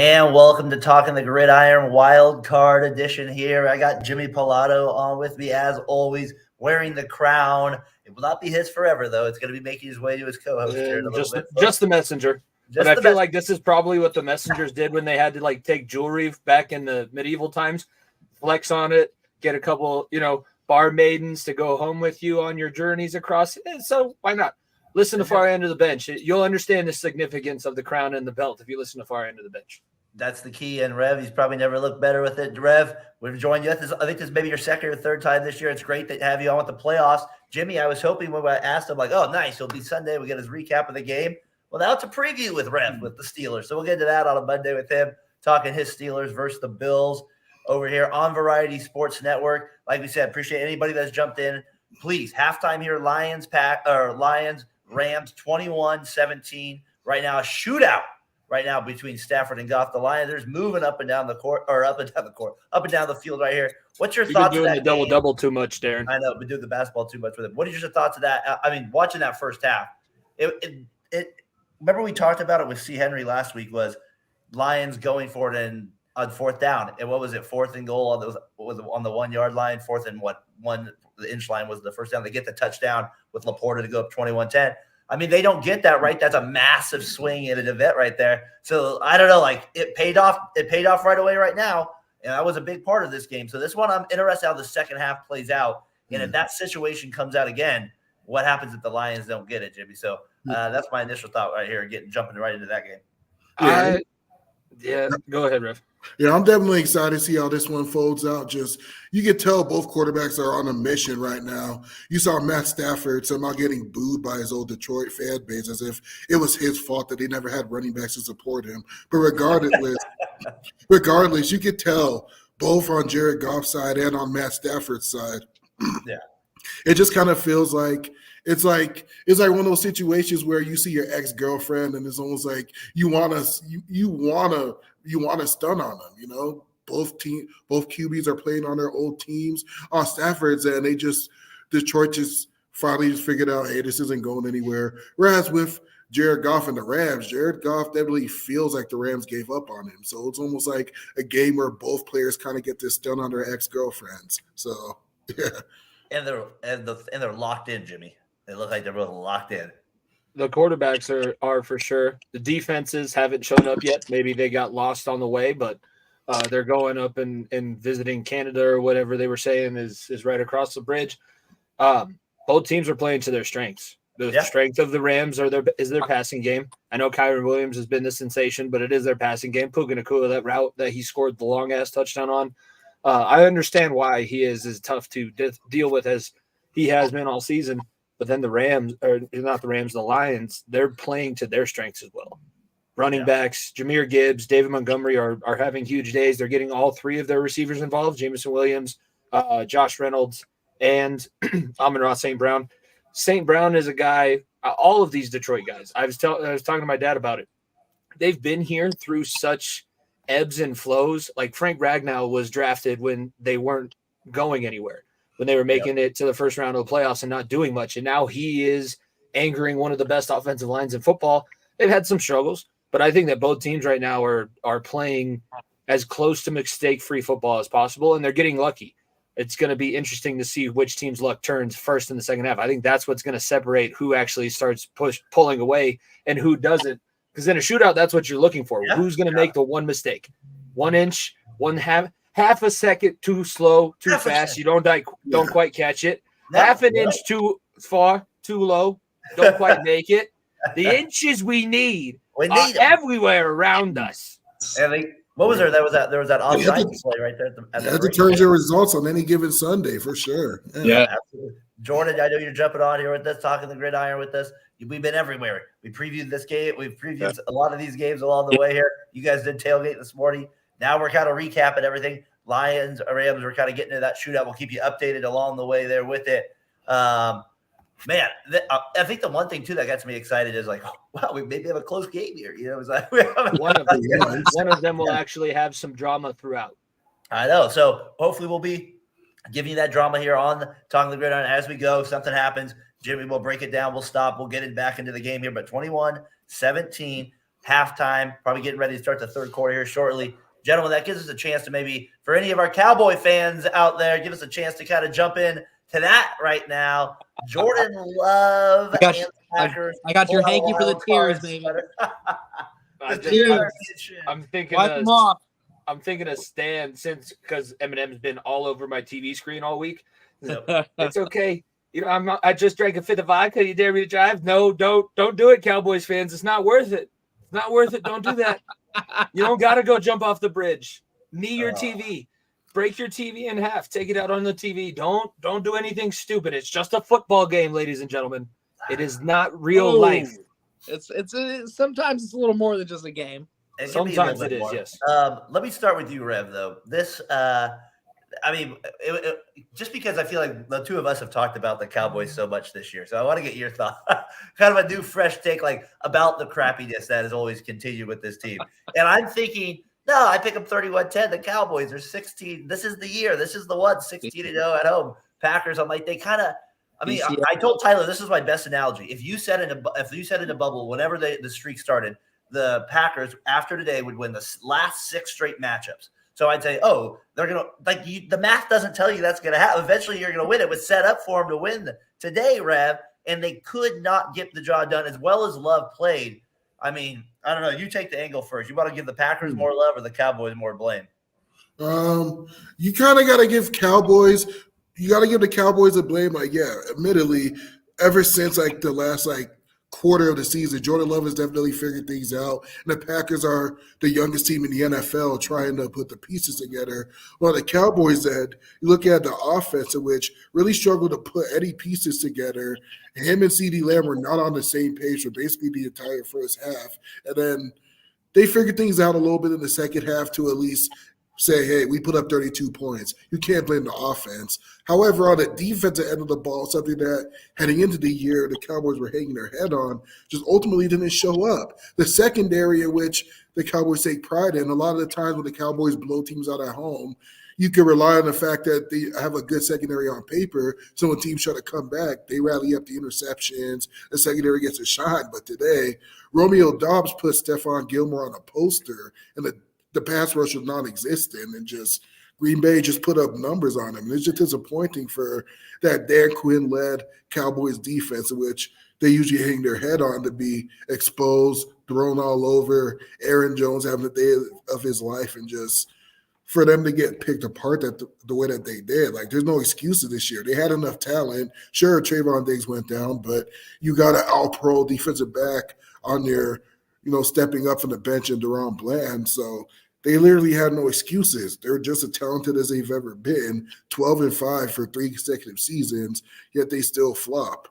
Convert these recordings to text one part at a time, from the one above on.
And welcome to Talking the Gridiron Wild Card Edition here. I got Jimmy Pilato on with me, as always, wearing the crown. It will not be his forever, though. It's going to be making his way to his co-host here in a little bit. Just the messenger. But I feel like this is probably what the messengers did when they had to take jewelry back in the medieval times, flex on it, get a couple, bar maidens to go home with you on your journeys across. So why not? Listen to Far End of the Bench. You'll understand the significance of the crown and the belt if you listen to Far End of the Bench. That's the key. And Rev, he's probably never looked better with it. Rev, we've joined you. I think this is maybe your second or third time this year. It's great to have you on with the playoffs. Jimmy, I was hoping when I asked him, oh, nice, it'll be Sunday. We'll get his recap of the game. Well, now it's a preview with Rev with the Steelers. So we'll get to that on a Monday with him, talking his Steelers versus the Bills over here on Variety Sports Network. Like we said, appreciate anybody that's jumped in. Please, halftime here, Lions, Rams 21-17. Right now, a shootout right now between Stafford and Goff. The Lions are moving up and down the court, up and down the field right here. What's your thoughts? You've been doing the double too much, Daren. I know, been doing the basketball too much with it. What are your thoughts of that? I mean, watching that first half, remember we talked about it with C. Henry last week, was Lions going for it and on fourth down. And what was it? Fourth and goal on the 1 yard line, fourth and the inch line was the first down. They get the touchdown with Laporta to go up 21-10. I mean, they don't get that right. That's a massive swing in an event right there. So I don't know, it paid off. It paid off right away right now. And I was a big part of this game. So this one, I'm interested how the second half plays out. And if that situation comes out again, what happens if the Lions don't get it, Jimmy? So that's my initial thought right here, jumping right into that game. Go ahead, Rev. Yeah, I'm definitely excited to see how this one folds out. Just you can tell both quarterbacks are on a mission right now. You saw Matt Stafford somehow getting booed by his old Detroit fan base as if it was his fault that they never had running backs to support him. But regardless, you could tell both on Jared Goff's side and on Matt Stafford's side. Yeah. It just kind of feels like it's like one of those situations where you see your ex-girlfriend and it's almost like you wanna stun on them, Both QBs are playing on their old teams. On Stafford's end, Detroit just finally figured out, hey, this isn't going anywhere. Whereas with Jared Goff and the Rams, Jared Goff definitely feels like the Rams gave up on him. So it's almost like a game where both players kind of get this stun on their ex-girlfriends. So yeah. And they're locked in, Jimmy. They look like they're both locked in. The quarterbacks are for sure. The defenses haven't shown up yet. Maybe they got lost on the way, but they're going up and visiting Canada or whatever they were saying is right across the bridge. Both teams are playing to their strengths. The strength of the Rams is their passing game. I know Kyron Williams has been the sensation, but it is their passing game. Puka Nacua, that route that he scored the long-ass touchdown on. I understand why he is as tough to deal with as he has been all season. But then the Lions, they're playing to their strengths as well. Running backs, Jahmyr Gibbs, David Montgomery are having huge days. They're getting all three of their receivers involved, Jameson Williams, Josh Reynolds, and Amon-Ra St. Brown. St. Brown is a guy, all of these Detroit guys, I was talking to my dad about it. They've been here through such ebbs and flows. Like Frank Ragnow was drafted when they weren't going anywhere, when they were making it to the first round of the playoffs and not doing much. And now he is angering one of the best offensive lines in football. They've had some struggles, but I think that both teams right now are playing as close to mistake-free football as possible, and they're getting lucky. It's going to be interesting to see which team's luck turns first in the second half. I think that's what's going to separate who actually starts pulling away and who doesn't. Because in a shootout, that's what you're looking for. Yeah. Who's going to make the one mistake? 1 inch, half a second too slow, too fast. You don't quite catch it. Half an inch too far, too low. Don't quite make it. The inches we need are everywhere around us. What was there? There was that offside play right there. That determines your results on any given Sunday for sure. Yeah, absolutely. Jordan, I know you're jumping on here with us, talking the gridiron with us. We've been everywhere. We previewed this game. We've previewed a lot of these games along the way here. You guys did tailgate this morning. Now we're kind of recapping everything. Lions, Rams, we're kind of getting into that shootout. We'll keep you updated along the way there with it. I think the one thing, too, that gets me excited is wow, we maybe have a close game here. It's like one of them will actually have some drama throughout. I know. So hopefully we'll be giving you that drama here on Talking the Gridiron as we go. If something happens, Jimmy will break it down. We'll stop. We'll get it back into the game here. But 21-17. halftime, probably getting ready to start the third quarter here shortly. Gentlemen, that gives us a chance to maybe, for any of our Cowboy fans out there, give us a chance to kind of jump in to that right now. Jordan Love and the Packers. I got your hanky for the tears, baby. I'm thinking Wipe them off. I'm thinking of Stan because Eminem's been all over my TV screen all week. It's okay. I just drank a fifth of vodka. You dare me to drive? No, don't do it, Cowboys fans. It's not worth it. It's not worth it. Don't do that. You don't got to go jump off the bridge. Knee your TV. Break your TV in half. Take it out on the TV. Don't do anything stupid. It's just a football game, ladies and gentlemen. It is not real life. It's sometimes it's a little more than just a game. Sometimes it is, yes. Let me start with you, Rev, though. This, just because I feel like the two of us have talked about the Cowboys so much this year. So I want to get your thought, kind of a new, fresh take, about the crappiness that has always continued with this team. And I'm thinking, no, I pick them 31-10. The Cowboys are 16. This is the year. This is the one, 16-0 at home. Packers, I'm like, they kind of, I told Tyler, this is my best analogy. If you said in a bubble, whenever the streak started, the Packers after today would win the last 6 straight matchups. So I'd say, they're going to, the math doesn't tell you that's going to happen. Eventually you're going to win. It was set up for them to win today, Rev, and they could not get the job done as well as Love played. I don't know. You take the angle first. You want to give the Packers more love or the Cowboys more blame? You kind of got to give Cowboys. You got to give the Cowboys a blame. Admittedly, ever since the last quarter of the season, Jordan Love has definitely figured things out. And the Packers are the youngest team in the NFL trying to put the pieces together. Well, the Cowboys, you look at the offense, in which really struggled to put any pieces together. Him and CeeDee Lamb were not on the same page for basically the entire first half. And then they figured things out a little bit in the second half to at least say, hey, we put up 32 points. You can't blame the offense. However, on the defensive end of the ball, something that heading into the year the Cowboys were hanging their head on, just ultimately didn't show up. The secondary, in which the Cowboys take pride in, a lot of the times when the Cowboys blow teams out at home, you can rely on the fact that they have a good secondary on paper, so when teams try to come back, they rally up the interceptions, the secondary gets a shot. But today, Romeo Doubs put Stephon Gilmore on a poster, and the pass rush was non-existent, and just Green Bay just put up numbers on him. It's just disappointing for that Dan Quinn-led Cowboys defense, in which they usually hang their head on, to be exposed, thrown all over, Aaron Jones having the day of his life, and just for them to get picked apart the way that they did. There's no excuses this year. They had enough talent. Sure, Trayvon Diggs went down, but you got an all-pro defensive back on your, stepping up from the bench in Deron Bland. So they literally had no excuses. They're just as talented as they've ever been, 12-5 for 3 consecutive seasons, yet they still flop.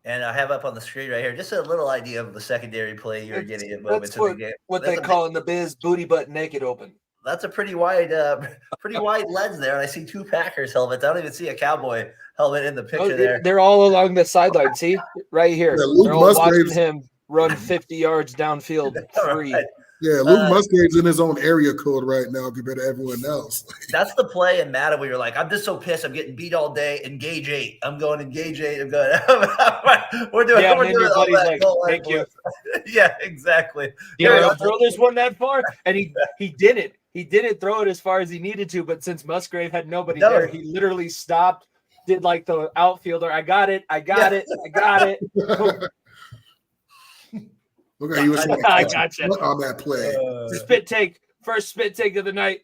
And I have up on the screen right here just a little idea of the secondary play you're getting at moments in the game. What they call in the biz, booty butt naked open. That's a pretty wide lens there. And I see 2 Packers helmets. I don't even see a Cowboy helmet in the picture there. They're all along the sideline. See, right here. Yeah, they're all watching him run 50 yards downfield free. Right. Yeah, Luke Musgrave's in his own area code right now compared to everyone else. That's the play in Madden where you're like, I'm just so pissed. I'm getting beat all day. Engage 8. I'm going engage 8. I'm going. we're doing all that. Thank you. Yeah, exactly. Yeah, throw this one that far, and he did it. He didn't throw it as far as he needed to, but since Musgrave had nobody there, he literally stopped, did the outfielder. I got it. I got it. Look how you was I gotcha. on that play. First spit take of the night.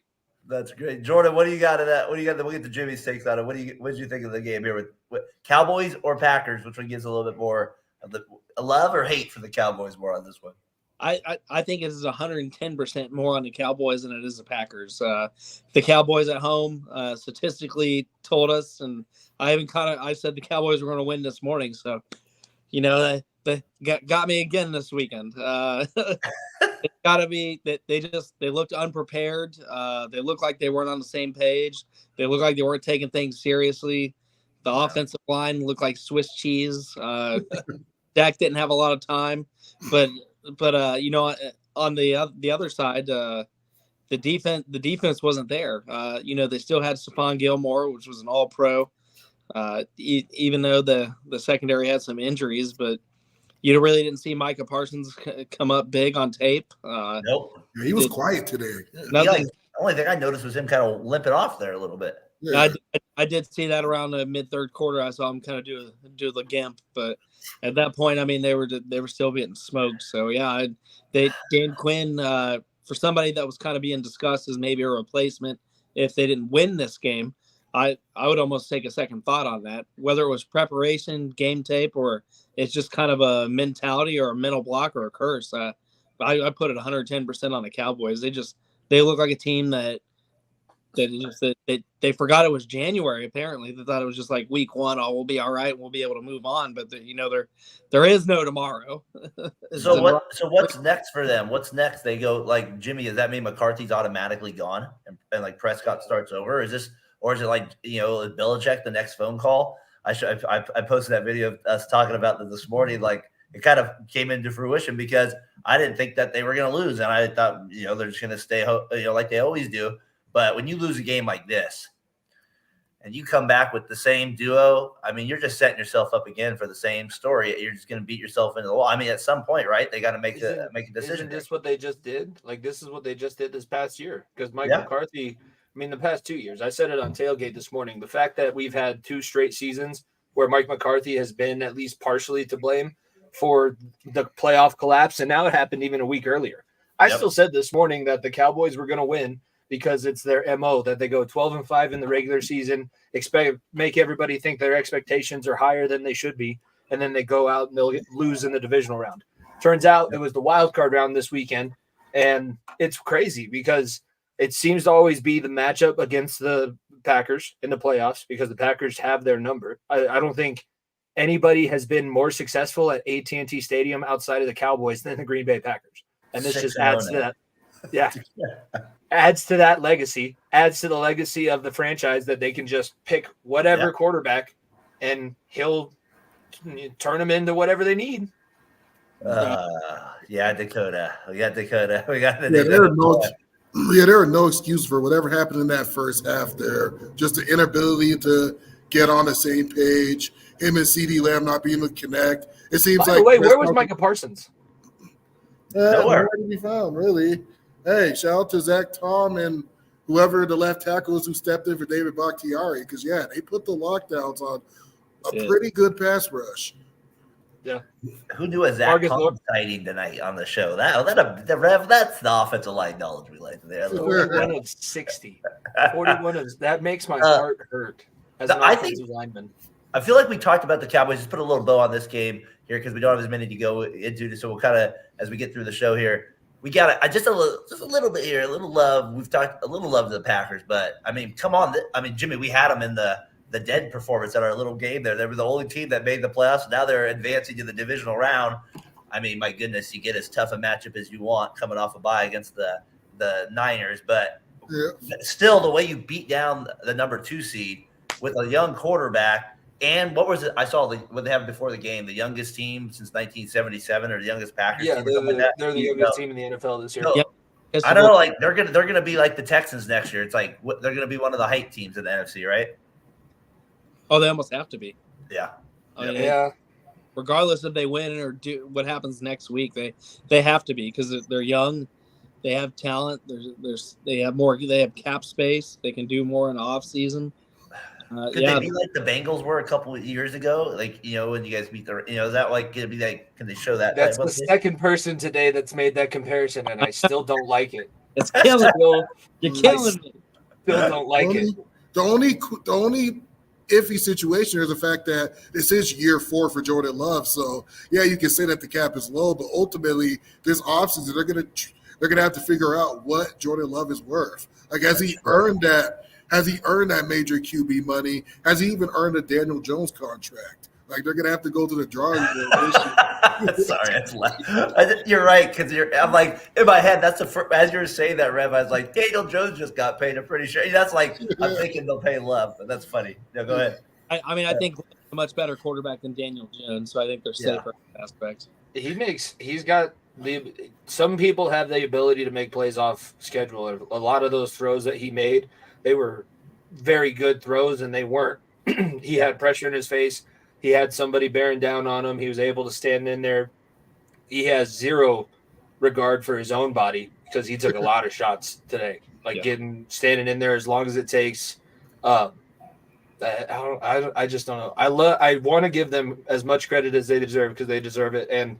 That's great, Jordan. What do you got of that? What do you got? We'll get to Jimmy's takes on it. What did you think of the game here with Cowboys or Packers? Which one gives a little bit more of the love or hate for the Cowboys more on this one? I think it is 110% more on the Cowboys than it is the Packers. The Cowboys at home statistically told us, and I said the Cowboys were going to win this morning. So, they got me again this weekend. It's got to be that they looked unprepared. They looked like they weren't on the same page. They looked like they weren't taking things seriously. The offensive line looked like Swiss cheese. Dak didn't have a lot of time, but on the other side, the defense wasn't there. They still had Stephon Gilmore, which was an All-Pro. Even though the secondary had some injuries, but you really didn't see Micah Parsons come up big on tape. Nope. Yeah, he was quiet today. Nothing. The only thing I noticed was him kind of limping off there a little bit. Yeah. I did see that around the mid third quarter. I saw him kind of do the gimp, but at that point, I mean, they were still getting smoked. So yeah, Dan Quinn, for somebody that was kind of being discussed as maybe a replacement if they didn't win this game, I would almost take a second thought on that, whether it was preparation, game tape, or it's just kind of a mentality or a mental block or a curse. I put it 110% on the Cowboys. They look like a team that they forgot it was January. Apparently, they thought it was just like week one. Oh, we'll be all right. We'll be able to move on. But there is no tomorrow. So what's next for them? What's next? They go like Jimmy. Does that mean McCarthy's automatically gone and like Prescott starts over? Is it like Belichick the next phone call? I posted that video of us talking about this morning. Like it kind of came into fruition because I didn't think that they were going to lose, and I thought they're just going to stay like they always do. But when you lose a game like this and you come back with the same duo, I mean, you're just setting yourself up again for the same story. You're just going to beat yourself into the wall. I mean, at some point, right, they got to make a decision. Isn't this what they just did? Like, this is what they just did this past year. Because Mike McCarthy, I mean, the past 2 years, I said it on Tailgate this morning, the fact that we've had 2 straight seasons where Mike McCarthy has been at least partially to blame for the playoff collapse, and now it happened even a week earlier. I still said this morning that the Cowboys were going to win because it's their MO that they go 12-5 in the regular season, make everybody think their expectations are higher than they should be, and then they go out and they'll lose in the divisional round. Turns out it was the wild card round this weekend, and it's crazy because it seems to always be the matchup against the Packers in the playoffs because the Packers have their number. I don't think anybody has been more successful at AT&T Stadium outside of the Cowboys than the Green Bay Packers, and this just adds to that. Yeah. Adds to that legacy, adds to the legacy of the franchise that they can just pick whatever quarterback and he'll turn them into whatever they need. Dakota. We got Dakota. We got the there are no excuses for whatever happened in that first half there. Just the inability to get on the same page. Him and CeeDee Lamb not being able to connect. It seems By the way, where was Micah Parsons? Nowhere to be found, really. Hey, shout out to Zach Tom and whoever the left tackles who stepped in for David Bakhtiari because, they put the lockdowns on a pretty good pass rush. Yeah. Who knew a Zach Tom sighting tonight on the show? That's the offensive line knowledge we like there. 41 of 60. 41 of that makes my heart hurt as an offensive lineman. I feel like we talked about the Cowboys. Just put a little bow on this game here because we don't have as many to go into. So we'll kind of, as we get through the show here, we got just a little bit here, a little love. We've talked a little love to the Packers, but I mean, come on. I mean, Jimmy, we had them in the dead performance at our little game there. They were the only team that made the playoffs. Now they're advancing to the divisional round. I mean, my goodness, you get as tough a matchup as you want coming off a bye against the Niners, but still the way you beat down the number 2 seed with a young quarterback. And what was it? I saw what they have before the game, the youngest team since 1977 or the youngest Packers team. They're the youngest team in the NFL this year. So, I don't know, like they're gonna be like the Texans next year. It's like they're gonna be one of the hype teams in the NFC, right? Oh, they almost have to be. Yeah. I mean, regardless if they win or do what happens next week, they have to be because they're young, they have talent. They have cap space. They can do more in the off season. Could they be like the Bengals were a couple of years ago? Like, when you guys beat is that like going to be like, can they show that? That's the second person today that's made that comparison, and I still don't like it. It's killing me. You're killing me. Still don't like it. The only iffy situation is the fact that this is year 4 for Jordan Love. So, you can say that the cap is low, but ultimately there's options that they're going to have to figure out what Jordan Love is worth. Like, has he earned that? Has he earned that major QB money? Has he even earned a Daniel Jones contract? Like, they're going to have to go to the drawing board this year. Sorry, that's loud. You're right, because I'm like, in my head, that's as you were saying that, Rev, I was like, Daniel Jones just got paid. I'm pretty sure. That's like, I'm thinking they'll pay Love, but that's funny. No, go ahead. I think a much better quarterback than Daniel Jones, so I think they're safer aspects. Some people have the ability to make plays off schedule. A lot of those throws that he made, they were very good throws, and they weren't. He had pressure in his face. He had somebody bearing down on him. He was able to stand in there, he has zero regard for his own body because he took a lot of shots today. Like standing in there as long as it takes. I just don't know. I want to give them as much credit as they deserve because they deserve it. And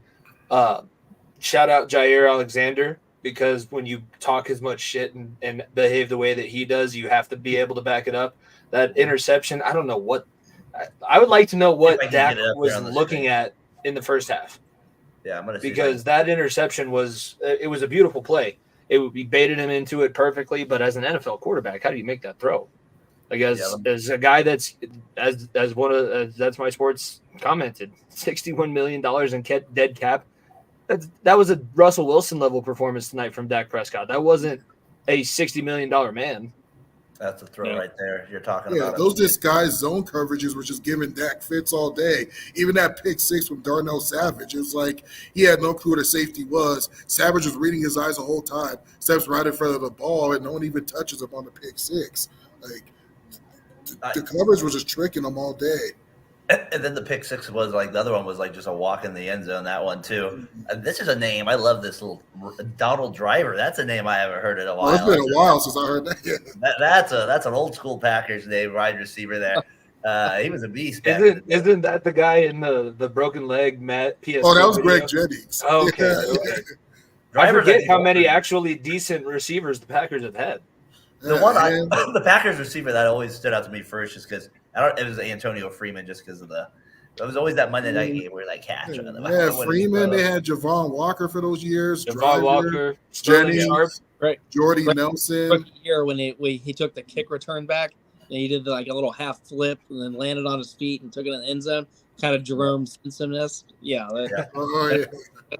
shout out Jair Alexander, because when you talk as much shit and behave the way that he does, you have to be able to back it up. That interception, I don't know what. I would like to know what Dak was looking at in the first half. Yeah, I'm gonna see because that interception was a beautiful play. He baited him into it perfectly, but as an NFL quarterback, how do you make that throw? Like as a guy that's that's my sports commented, $61 million in dead cap. That was a Russell Wilson level performance tonight from Dak Prescott. That wasn't a $60 million man. That's a throw right there. You're talking about those disguised zone coverages were just giving Dak fits all day. Even that pick six from Darnell Savage, it was like he had no clue what a safety was. Savage was reading his eyes the whole time, steps right in front of the ball, and no one even touches him on the pick six. Like the coverage was just tricking him all day. And then the pick six was like the other one was like just a walk in the end zone. That one too. This is a name I love. This little Donald Driver. That's a name I haven't heard in a while. It's been a while since I heard that. That's an old school Packers name, wide receiver there. He was a beast. Isn't that the guy in the broken leg Matt PS? Oh, that was Greg Jennings. Oh, okay. I forget how many actually decent receivers the Packers have had. The Packers receiver that always stood out to me first, just because it was Antonio Freeman, just because of it was always that Monday night game where like catch. Freeman. They had Javon Walker for those years. Javon Walker, Jennings, right? Jordy Nelson. Year when he took the kick return back and he did like a little half flip and then landed on his feet and took it in the end zone, kind of Jerome Simpson-esque. That's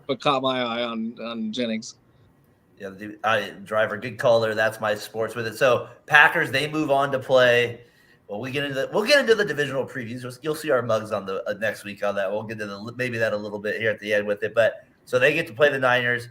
what caught my eye on Jennings. Yeah, Driver, good call there. That's my sports with it. So Packers, they move on to play. Well, we'll get into the divisional previews. You'll see our mugs on the next week on that. We'll get to maybe that a little bit here at the end with it. But so they get to play the Niners.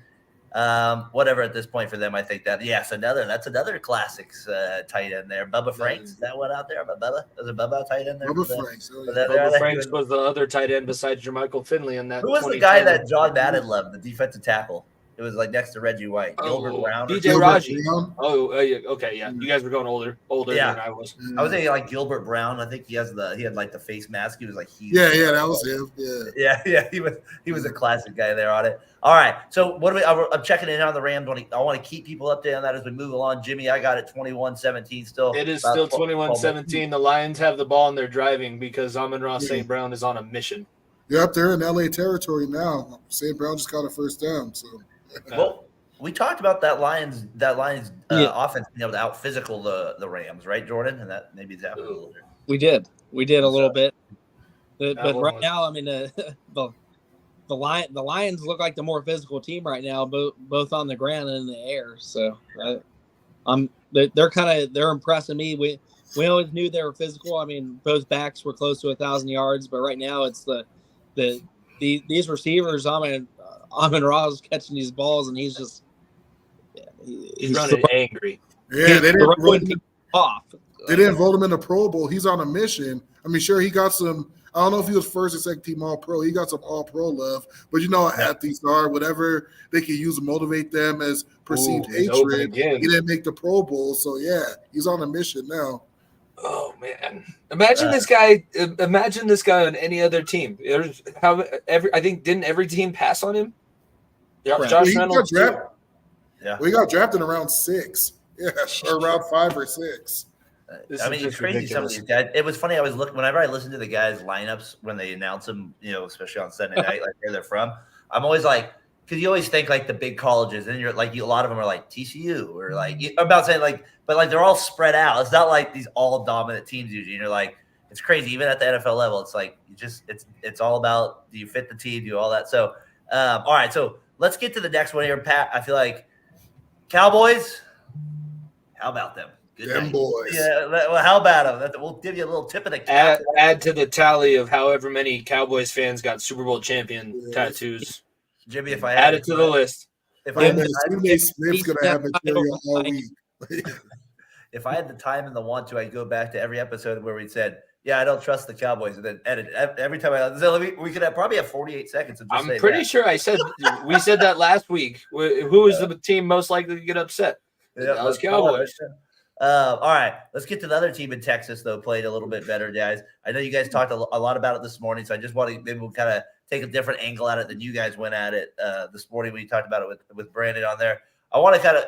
Whatever at this point for them, I think that's another classics tight end there. Bubba Franks, that one out there. Bubba, was it Bubba tight end there? Bubba Franks. Bubba Franks was the other tight end besides Jermichael Finley in that. Who was the guy that John Madden loved? The defensive tackle. It was like next to Reggie White, Gilbert Brown. DJ Raji. Okay, yeah. You guys were going older than I was. I was thinking like Gilbert Brown. I think he had like the face mask. He was like huge. Yeah, that was him. Yeah. He was a classic guy there on it. All right, so what do I'm checking in on the Rams. I want to keep people updated on that as we move along. Jimmy, I got it 21-17 still. It is still 21-17. The Lions have the ball and they're driving because Amon-Ra St. Brown is on a mission. Yep, they're in LA territory now. St. Brown just got a first down, so. Well, we talked about that Lions offense being able to out physical the Rams, right, Jordan? And that maybe it's happened a little bit. We did a little bit, but right now, I mean, the Lions look like the more physical team right now, both on the ground and in the air. So, they're impressing me. We always knew they were physical. I mean, both backs were close to 1,000 yards, but right now it's these receivers. Amon-Ra's catching these balls, and he's running angry. Yeah, they didn't vote him in the Pro Bowl. He's on a mission. I mean, sure, he got some. I don't know if he was first or second team All Pro. He got some All Pro love, but you know, athletes are whatever they can use to motivate them as perceived hatred. He didn't make the Pro Bowl, so he's on a mission now. Oh man! Imagine this guy. Imagine this guy on any other team. I think didn't every team pass on him? Yeah, Josh Reynolds. We got drafted in round 6. Yeah, or round 5 or 6. I mean, it's crazy. Some of these guys. It was funny. I was looking whenever I listened to the guys' lineups when they announce them. You know, especially on Sunday night, like where they're from. I'm always like, because you always think like the big colleges, and you're like, a lot of them are like TCU or like I'm about saying like, but like they're all spread out. It's not like these all dominant teams usually. And you're like, it's crazy. Even at the NFL level, it's like it's all about do you fit the team, do all that. So, all right, so let's get to the next one here, Pat. I feel like Cowboys. How about them? Good them boys. Yeah. Well, how about them? We'll give you a little tip of the cap. Add to the tally of however many Cowboys fans got Super Bowl champion tattoos. Jimmy, if I add it to the list. If I had Smith's gonna have material all week. If I had the time and the want to, I'd go back to every episode where we said, I don't trust the Cowboys. And then edit every time we could probably have 48 seconds of just I'm saying pretty that. sure we said that last week. Who is the team most likely to get upset? The Dallas Cowboys. All right, let's get to the other team in Texas, though, played a little bit better, guys. I know you guys talked a lot about it this morning, so I just want to maybe we'll kind of take a different angle at it than you guys went at it this morning when you talked about it with Brandon on there. I want to kind of,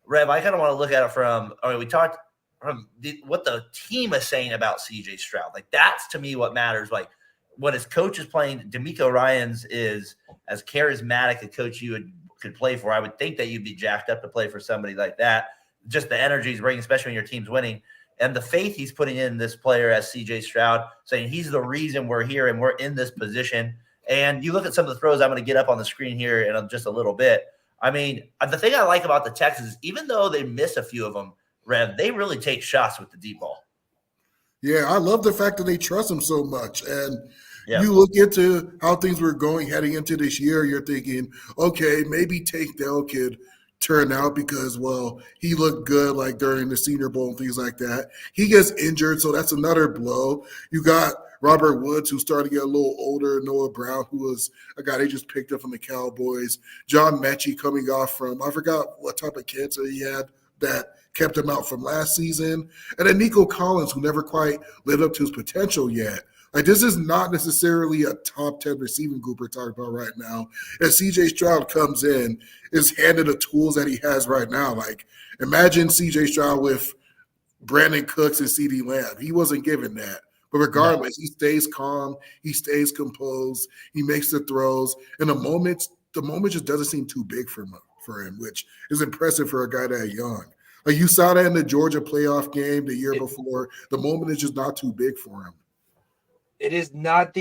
Rev, I kind of want to look at it from, we talked from what the team is saying about CJ Stroud. Like, that's, to me, what matters. Like, what his coach is playing, D'Amico Ryans is as charismatic a coach you could play for. I would think that you'd be jacked up to play for somebody like that. Just the energy he's bringing, especially when your team's winning, and the faith he's putting in this player as CJ Stroud, saying he's the reason we're here and we're in this position. And you look at some of the throws I'm going to get up on the screen here in just a little bit. I mean, the thing I like about the Texans, even though they miss a few of them, Rev, they really take shots with the deep ball. Yeah, I love the fact that they trust him so much. And you look into how things were going heading into this year, you're thinking, okay, maybe Tank Dell could turn out because, well, he looked good like during the Senior Bowl and things like that. He gets injured, so that's another blow. You got Robert Woods, who's starting to get a little older, Noah Brown, who was a guy they just picked up from the Cowboys, John Mechie coming off from, I forgot what type of cancer he had that kept him out from last season, and then Nico Collins, who never quite lived up to his potential yet. Like, this is not necessarily a top 10 receiving group we're talking about right now. And CJ Stroud comes in, is handed the tools that he has right now. Like, imagine CJ Stroud with Brandon Cooks and CeeDee Lamb. He wasn't given that. But regardless, he stays calm, he stays composed, he makes the throws, and the moment just doesn't seem too big for him, which is impressive for a guy that young. Like, you saw that in the Georgia playoff game the year before. The moment is just not too big for him. It is not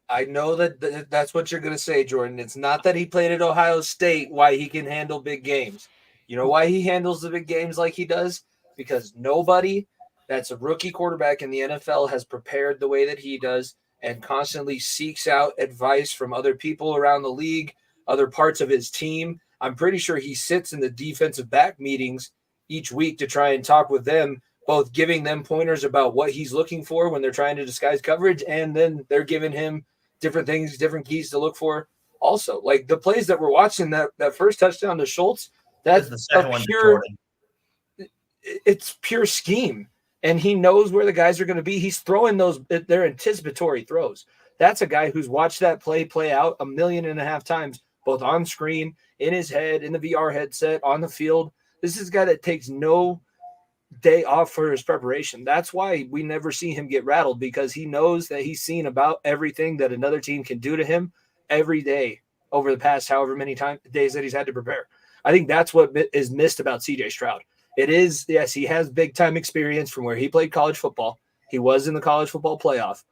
I know that that's what you're going to say, Jordan. It's not that he played at Ohio State why he can handle big games. You know why he handles the big games like he does? Because nobody that's a rookie quarterback in the NFL has prepared the way that he does and constantly seeks out advice from other people around the league, other parts of his team. I'm pretty sure he sits in the defensive back meetings each week to try and talk with them, both giving them pointers about what he's looking for when they're trying to disguise coverage, and then they're giving him different things, different keys to look for. Also, like the plays that we're watching, that first touchdown to Schultz, that's the second one. It's pure scheme, and he knows where the guys are going to be. He's throwing those; they're anticipatory throws. That's a guy who's watched that play out 1.5 million times, both on screen, in his head, in the VR headset, on the field. This is a guy that takes no day off for his preparation. That's why we never see him get rattled, because he knows that he's seen about everything that another team can do to him every day over the past however many days that he's had to prepare. I think that's what is missed about CJ Stroud. It is, yes, he has big time experience from where he played college football. He was in the college football playoff,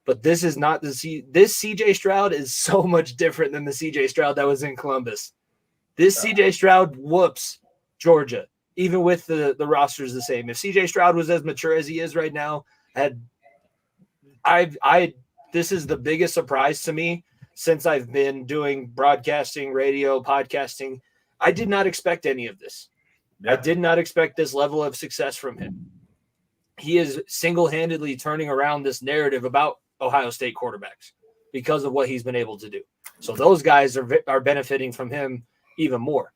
but this is not this CJ Stroud is so much different than the CJ Stroud that was in Columbus. This CJ Stroud whoops Georgia, even with the rosters the same. If CJ Stroud was as mature as he is right now, this is the biggest surprise to me since I've been doing broadcasting, radio, podcasting. I did not expect any of this. I did not expect this level of success from him. He is single-handedly turning around this narrative about Ohio State quarterbacks because of what he's been able to do. So those guys are benefiting from him even more.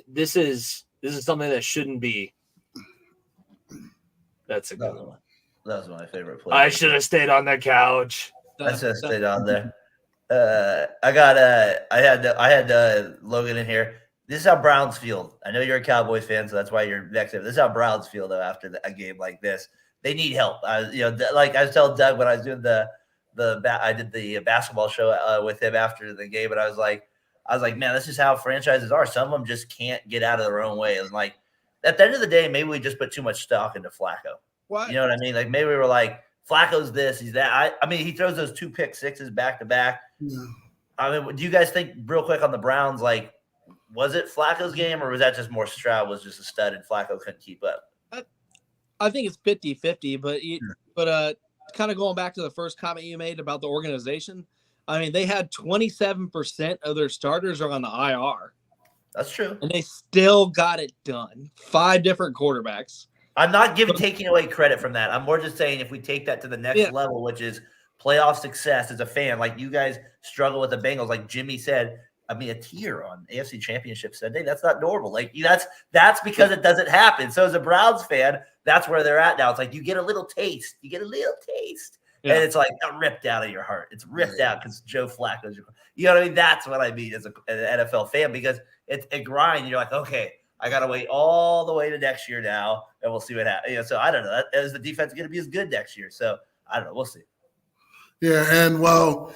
This is something that shouldn't be. That's a good one. That was my favorite play. I should have stayed on the couch. I should have stayed on there. I had Logan in here. This is how Browns feel. I know you're a Cowboys fan, so that's why you're next. This is how Browns feel though after a game like this. They need help. Like I was telling Doug when I was doing I did the basketball show with him after the game, and I was like, man, this is how franchises are. Some of them just can't get out of their own way. And like at the end of the day, maybe we just put too much stock into Flacco. What? You know what I mean? Like maybe we were like, Flacco's this, he's that. I mean, he throws those 2 pick sixes back to back. Yeah. I mean, do you guys think real quick on the Browns, like, was it Flacco's game or was that just more Stroud was just a stud and Flacco couldn't keep up? I think it's 50-50, but kind of going back to the first comment you made about the organization, I mean, they had 27% of their starters are on the IR. That's true. And they still got it done. 5 different quarterbacks. I'm not taking away credit from that. I'm more just saying if we take that to the next level, which is playoff success as a fan, like you guys struggle with the Bengals, like Jimmy said. I mean, a tier on AFC Championship Sunday, that's not normal. Like that's because it doesn't happen. So as a Browns fan, that's where they're at now. It's like you get a little taste. And it's like ripped out of your heart. It's ripped out because Joe Flacco's your, you know what I mean? That's what I mean as an NFL fan, because it's a grind. You're like, okay, I got to wait all the way to next year now, and we'll see what happens. So I don't know. Is the defense going to be as good next year? So I don't know. We'll see. Yeah, and while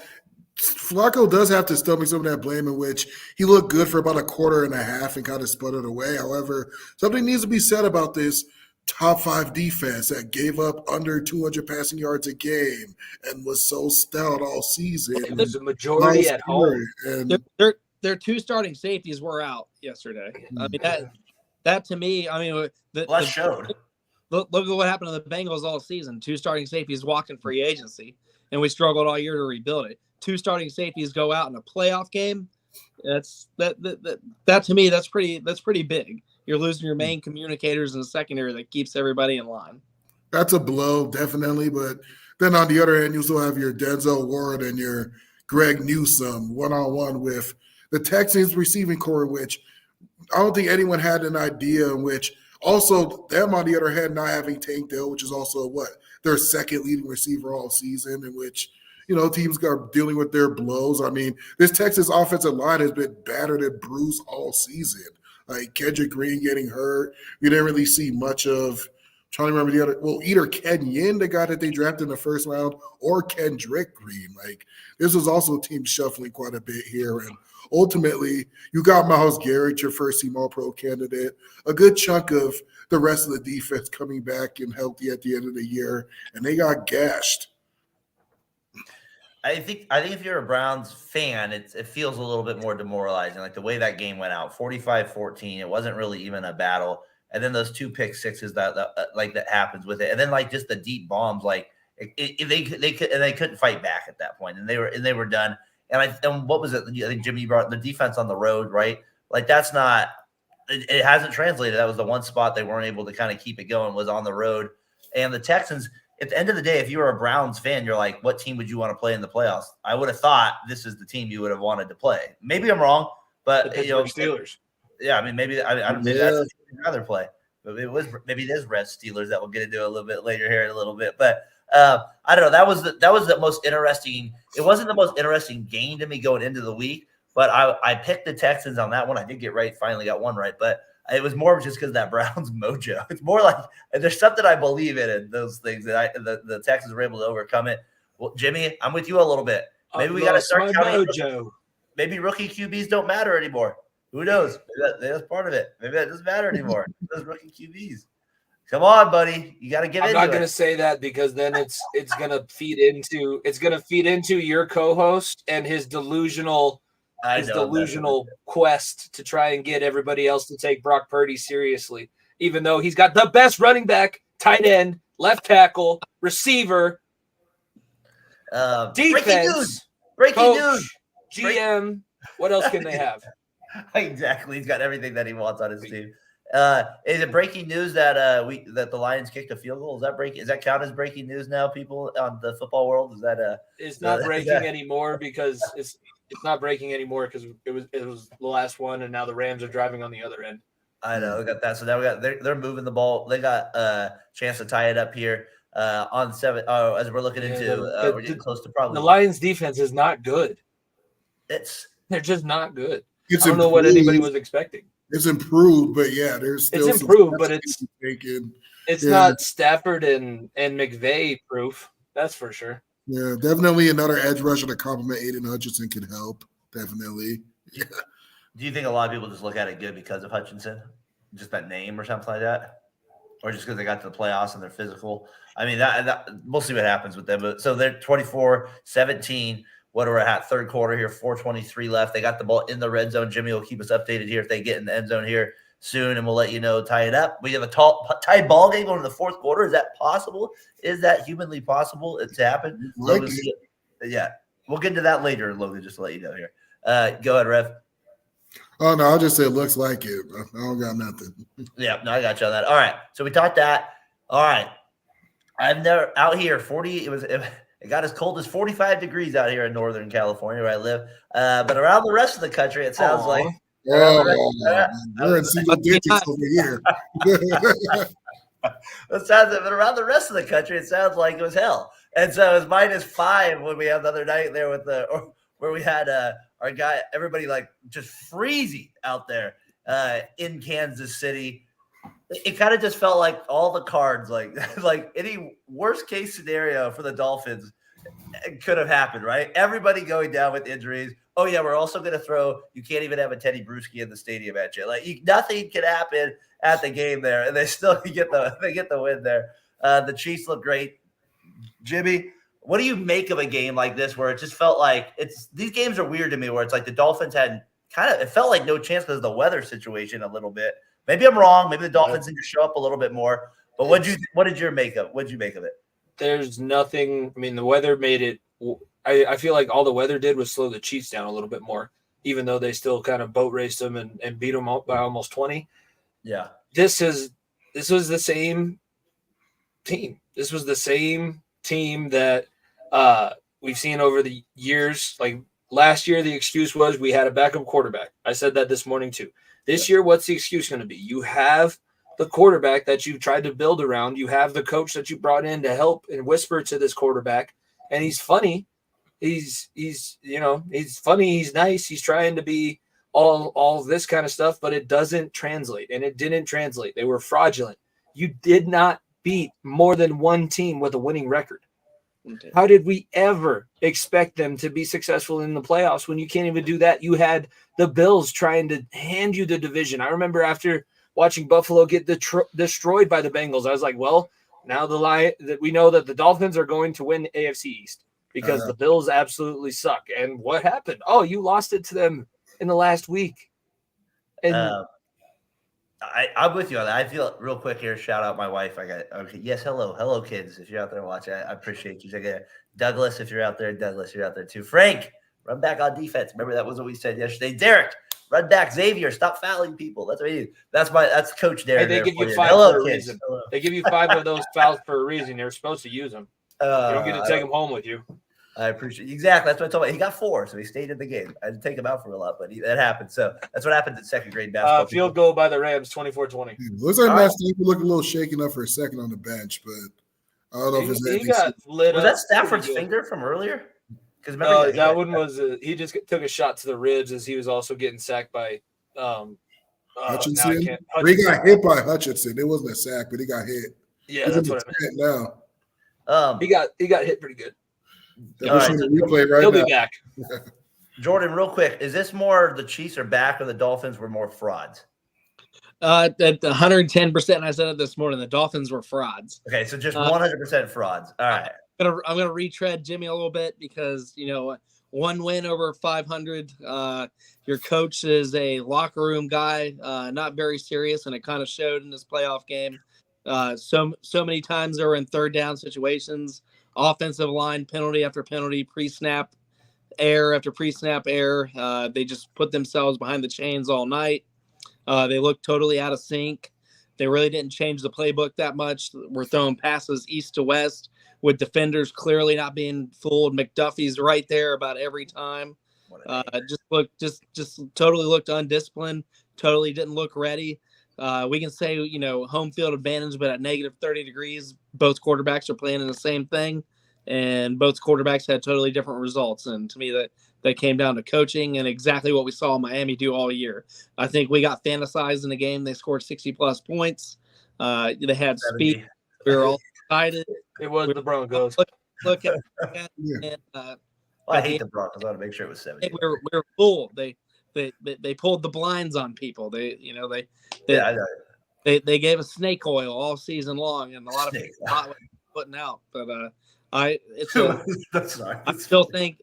Flacco does have to stomach some of that blame, in which he looked good for about a quarter and a half and kind of sputtered away. However, something needs to be said about this top 5 defense that gave up under 200 passing yards a game and was so stout all season. It was a majority at home. And their 2 starting safeties were out yesterday. I mean, that to me, I mean, showed. Look at what happened to the Bengals all season. 2 starting safeties walk in free agency, and we struggled all year to rebuild it. 2 starting safeties go out in a playoff game. That to me, that's pretty big. You're losing your main communicators in the secondary that keeps everybody in line. That's a blow, definitely. But then on the other hand, you still have your Denzel Ward and your Greg Newsome one-on-one with the Texans receiving core, which I don't think anyone had an idea, in which also them on the other hand not having Tank Dell, which is also their second leading receiver all season, in which teams are dealing with their blows. I mean, this Texas offensive line has been battered and bruised all season. Like Kendrick Green getting hurt. We didn't really see much of, trying to remember the other, either Ken Yin, the guy that they drafted in the first round, or Kendrick Green. Like, this was also team shuffling quite a bit here. And ultimately, you got Myles Garrett, your first team All-Pro candidate, a good chunk of the rest of the defense coming back and healthy at the end of the year, and they got gashed. I think if you're a Browns fan, it feels a little bit more demoralizing. Like the way that game went out, 45-14, it wasn't really even a battle. And then those 2 pick sixes that happens with it, and then like just the deep bombs, like they couldn't fight back at that point, and they were done. And what was it? I think Jimmy brought the defense on the road, right? Like that's not. It hasn't translated. That was the one spot they weren't able to kind of keep it going, was on the road. And the Texans, at the end of the day, if you were a Browns fan, you're like, what team would you want to play in the playoffs? I would have thought this is the team you would have wanted to play. Maybe I'm wrong, but Steelers. Yeah, I mean, maybe that's the team I'd rather play. But maybe it is Reds Steelers that we'll get into a little bit later here in a little bit. But I don't know. That was the most interesting. It wasn't the most interesting game to me going into the week, but I picked the Texans on that one. I did get right. Finally got one right, but it was more just because of that Browns mojo. It's more like there's something I believe in those things that the Texans were able to overcome it. Well, Jimmy, I'm with you a little bit. Maybe we got to start counting. Mojo. Maybe rookie QBs don't matter anymore. Who knows? That's part of it. Maybe that doesn't matter anymore. Those rookie QBs. Come on, buddy. You got to get into it. I'm not going to say that, because then it's going to feed into your co-host and his delusional quest to try and get everybody else to take Brock Purdy seriously, even though he's got the best running back, tight end, left tackle, receiver, defense, breaking coach, news, GM. What else can they have? Exactly. He's got everything that he wants on his team. Is it breaking news that that the Lions kicked a field goal? Is that count as breaking news now, people on the football world? Is that it's not breaking anymore, because it's not breaking anymore because it was the last one, and now the Rams are driving on the other end. I know, we got that. So now they're moving the ball. They got a chance to tie it up here on 7. Oh, as we're looking into, we're getting close to probably. The Lions defense is not good. They're just not good. I don't know what anybody was expecting. It's improved, but yeah, there's still it's improved, but it's not Stafford and McVay proof. That's for sure. Yeah, definitely another edge rusher to complement Aiden Hutchinson could help. Definitely. Yeah. Do you think a lot of people just look at it good because of Hutchinson? Just that name or something like that? Or just because they got to the playoffs and they're physical? I mean, that we'll see what happens with them. But so they're 24-17. What are we at? Third quarter here, 4:23 left. They got the ball in the red zone. Jimmy will keep us updated here if they get in the end zone here soon, and we'll let you know, tie it up. We have a tied ball game going to the fourth quarter. Is that possible? Is that humanly possible to happen? Logan, yeah, we'll get into that later, Logan, just to let you know here. Go ahead, Rev. Oh no, I'll just say it looks like it. I don't got nothing. Yeah, no, I got you on that. All right, so we talked that. All right, I've never out here 40. It got as cold as 45 degrees out here in Northern California where I live. But around the rest of the country, it sounds like We're in single digits over here. but around the rest of the country, it sounds like it was hell. And so it was -5 when we had the other night there where we had our guy, everybody like just freezing out there in Kansas City. It kind of just felt like all the cards, like any worst case scenario for the Dolphins could have happened, right? Everybody going down with injuries. Oh yeah, we're also going to throw. You can't even have a Teddy Bruschi in the stadium at you. Like nothing can happen at the game there, and they still get the win there. The Chiefs look great. Jimmy, what do you make of a game like this where it just felt like these games are weird to me where it's like the Dolphins had it felt like no chance because of the weather situation a little bit. Maybe I'm wrong. Maybe the Dolphins need to show up a little bit more. But what did you make of it? There's nothing. I mean, the weather made it. I feel like all the weather did was slow the Chiefs down a little bit more, even though they still kind of boat raced them and beat them by almost 20. Yeah. This was the same team. This was the same team that we've seen over the years. Like last year, the excuse was we had a backup quarterback. I said that this morning too. This year, what's the excuse going to be? You have the quarterback that you tried to build around. You have the coach that you brought in to help and whisper to this quarterback. And he's funny. He's funny. He's nice. He's trying to be all this kind of stuff, but it doesn't translate. And it didn't translate. They were fraudulent. You did not beat more than one team with a winning record. Okay. How did we ever expect them to be successful in the playoffs when you can't even do that? You had the Bills trying to hand you the division. I remember after watching Buffalo get destroyed by the Bengals, I was like, well, now that we know that the Dolphins are going to win the AFC East because the Bills absolutely suck. And what happened? Oh, you lost it to them in the last week. And I'm with you on that. I feel real quick here. Shout out my wife. Yes, hello, kids. If you're out there watching, I appreciate you. Douglas, if you're out there, too. Frank, run back on defense. Remember that was what we said yesterday. Derek, run back. Xavier, stop fouling people. That's what he. That's Coach Daren. Hey, they give you 5 for a reason. Hello. They give you 5 of those fouls for a reason. You're supposed to use them. You don't get to take them home with you. I appreciate exactly. That's what I told him. He got 4, so he stayed in the game. I didn't take him out for a lot, but that happened. So that's what happens in second grade basketball. Field goal by the Rams, 24-20. Looks like Matt Stafford looked a little shaken up for a second on the bench, but I don't know if it's he got lit was that Stafford's finger from earlier? Because that one was he just took a shot to the ribs as he was also getting sacked by Hutchinson. He got hit by Hutchinson. It wasn't a sack, but he got hit. Yeah, that's what I meant. Now he got hit pretty good. All right, he'll be back. Jordan, real quick, is this more the Chiefs are back or the Dolphins were more frauds? At 110%, I said it this morning. The Dolphins were frauds. Okay, so just 100% frauds. All right. I'm gonna retread Jimmy a little bit because one win over 500. Your coach is a locker room guy, not very serious, and it kind of showed in this playoff game. So many times they were in third down situations. Offensive line penalty after penalty, pre-snap error after pre-snap error. They just put themselves behind the chains all night. They looked totally out of sync. They really didn't change the playbook that much. We're throwing passes east to west with defenders clearly not being fooled. McDuffie's right there about every time. Just totally looked undisciplined. Totally didn't look ready. We can say, home field advantage, but at -30 degrees, both quarterbacks are playing in the same thing, and both quarterbacks had totally different results. And to me, that came down to coaching and exactly what we saw Miami do all year. I think we got fantasized in the game. They scored 60-plus points. They had 70. Speed. We were all excited. It was the Broncos. Look at and, I hate the Broncos. I want to make sure it was 70. We were fooled. They pulled the blinds on people. They gave us snake oil all season long, and a lot of people not putting out. But I still think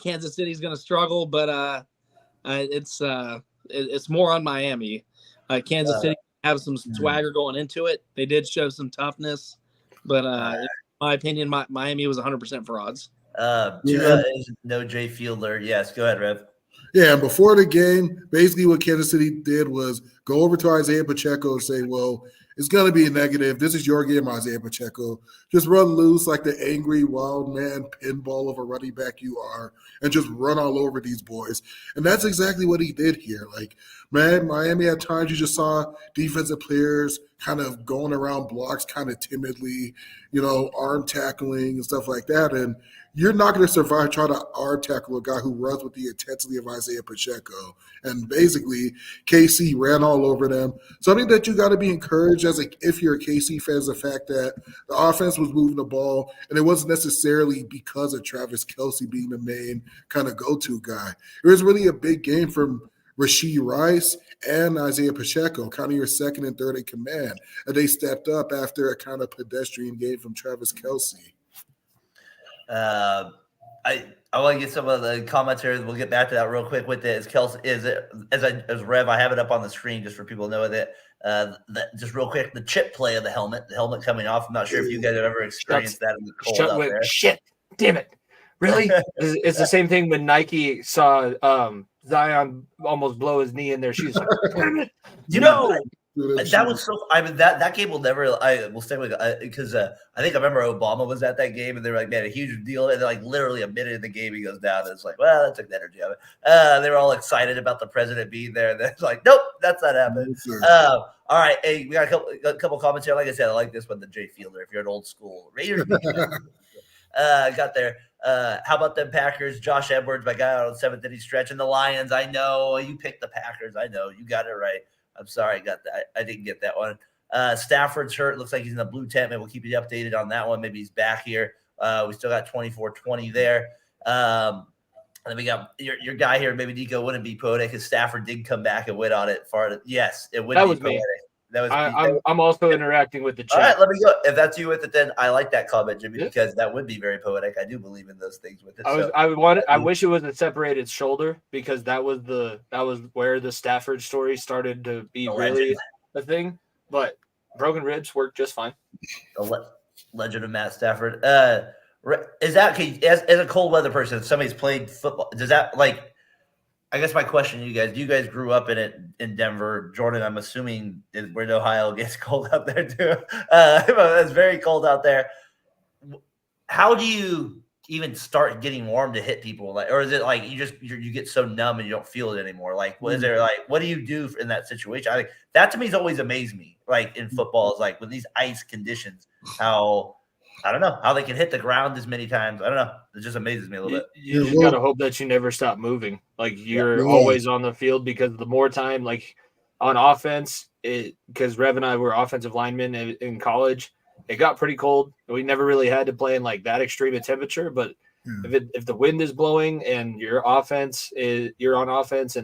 Kansas City's going to struggle, but it's more on Miami. Kansas City have some swagger going into it. They did show some toughness, but in my opinion, Miami was 100% frauds. Is no Jay Fiedler. Yes, go ahead, Rev. Yeah, and before the game, basically what Kansas City did was go over to Isaiah Pacheco and say, well, it's going to be a negative. This is your game, Isaiah Pacheco. Just run loose like the angry, wild man pinball of a running back you are and just run all over these boys. And that's exactly what he did here. Like, man, Miami at times you just saw defensive players kind of going around blocks kind of timidly, arm tackling and stuff like that. And you're not going to survive trying to arm tackle a guy who runs with the intensity of Isaiah Pacheco. And basically, KC ran all over them. Something that you got to be encouraged if you're a KC fan is the fact that the offense was moving the ball, and it wasn't necessarily because of Travis Kelce being the main kind of go-to guy. It was really a big game from Rashee Rice and Isaiah Pacheco, kind of your second and third in command. And they stepped up after a kind of pedestrian game from Travis Kelce. I want to get some of the comments here. We'll get back to that real quick with it. As Rev, I have it up on the screen just for people to know that. Just real quick, the chip play of the helmet coming off. I'm not sure if you guys have ever experienced that in the cold out there. Shit, damn it. Really? It's the same thing when Nike saw Zion almost blow his knee in their shoes. Like, damn it. That was so. I mean, that game will never. I will stay with it because I think I remember Obama was at that game and they were like, "Man, a huge deal." And they're like, literally a minute in the game, he goes down. And it's like, well, that took the energy of it. They were all excited about the president being there. And it's like, nope, that's not happening. All right, hey, we got a couple comments here. Like I said, I like this one, the Jay Fielder. If you're an old school Raiders, got there. How about them Packers? Josh Edwards, my guy on 7th inning stretch, and the Lions. I know you picked the Packers. I know you got it right. I'm sorry, I got that. I didn't get that one. Stafford's hurt. Looks like he's in the blue tent. Maybe we'll keep you updated on that one. Maybe he's back here. We still got 24-20 there. And then we got your guy here. Maybe Nico wouldn't be poetic because Stafford did come back and win on it. Yes, it would be poetic. I'm also interacting with the chat. All right, let me go. If that's you with it, then I like that comment, Jimmy, because that would be very poetic. I do believe in those things with it. I wish it was a separated shoulder because that was where the Stafford story started to be really a thing. But broken ribs work just fine. The legend of Matt Stafford. Is that as a cold weather person? If somebody's played football, does that I guess my question to you guys, you guys grew up in it in Denver. Jordan, I'm assuming where in Ohio gets cold out there too. It's very cold out there. How do you even start getting warm to hit people? Or is it like you get so numb and you don't feel it anymore? Like, what do you do in that situation? That to me has always amazed me. Like in football, is like with these ice conditions, how I don't know how they can hit the ground as many times. I don't know. It just amazes me a little bit. You just gotta hope that you never stop moving. Like you're always on the field because the more time, like on offense, because Rev and I were offensive linemen in college, it got pretty cold. We never really had to play in like that extreme of temperature, but if the wind is blowing and you're on offense and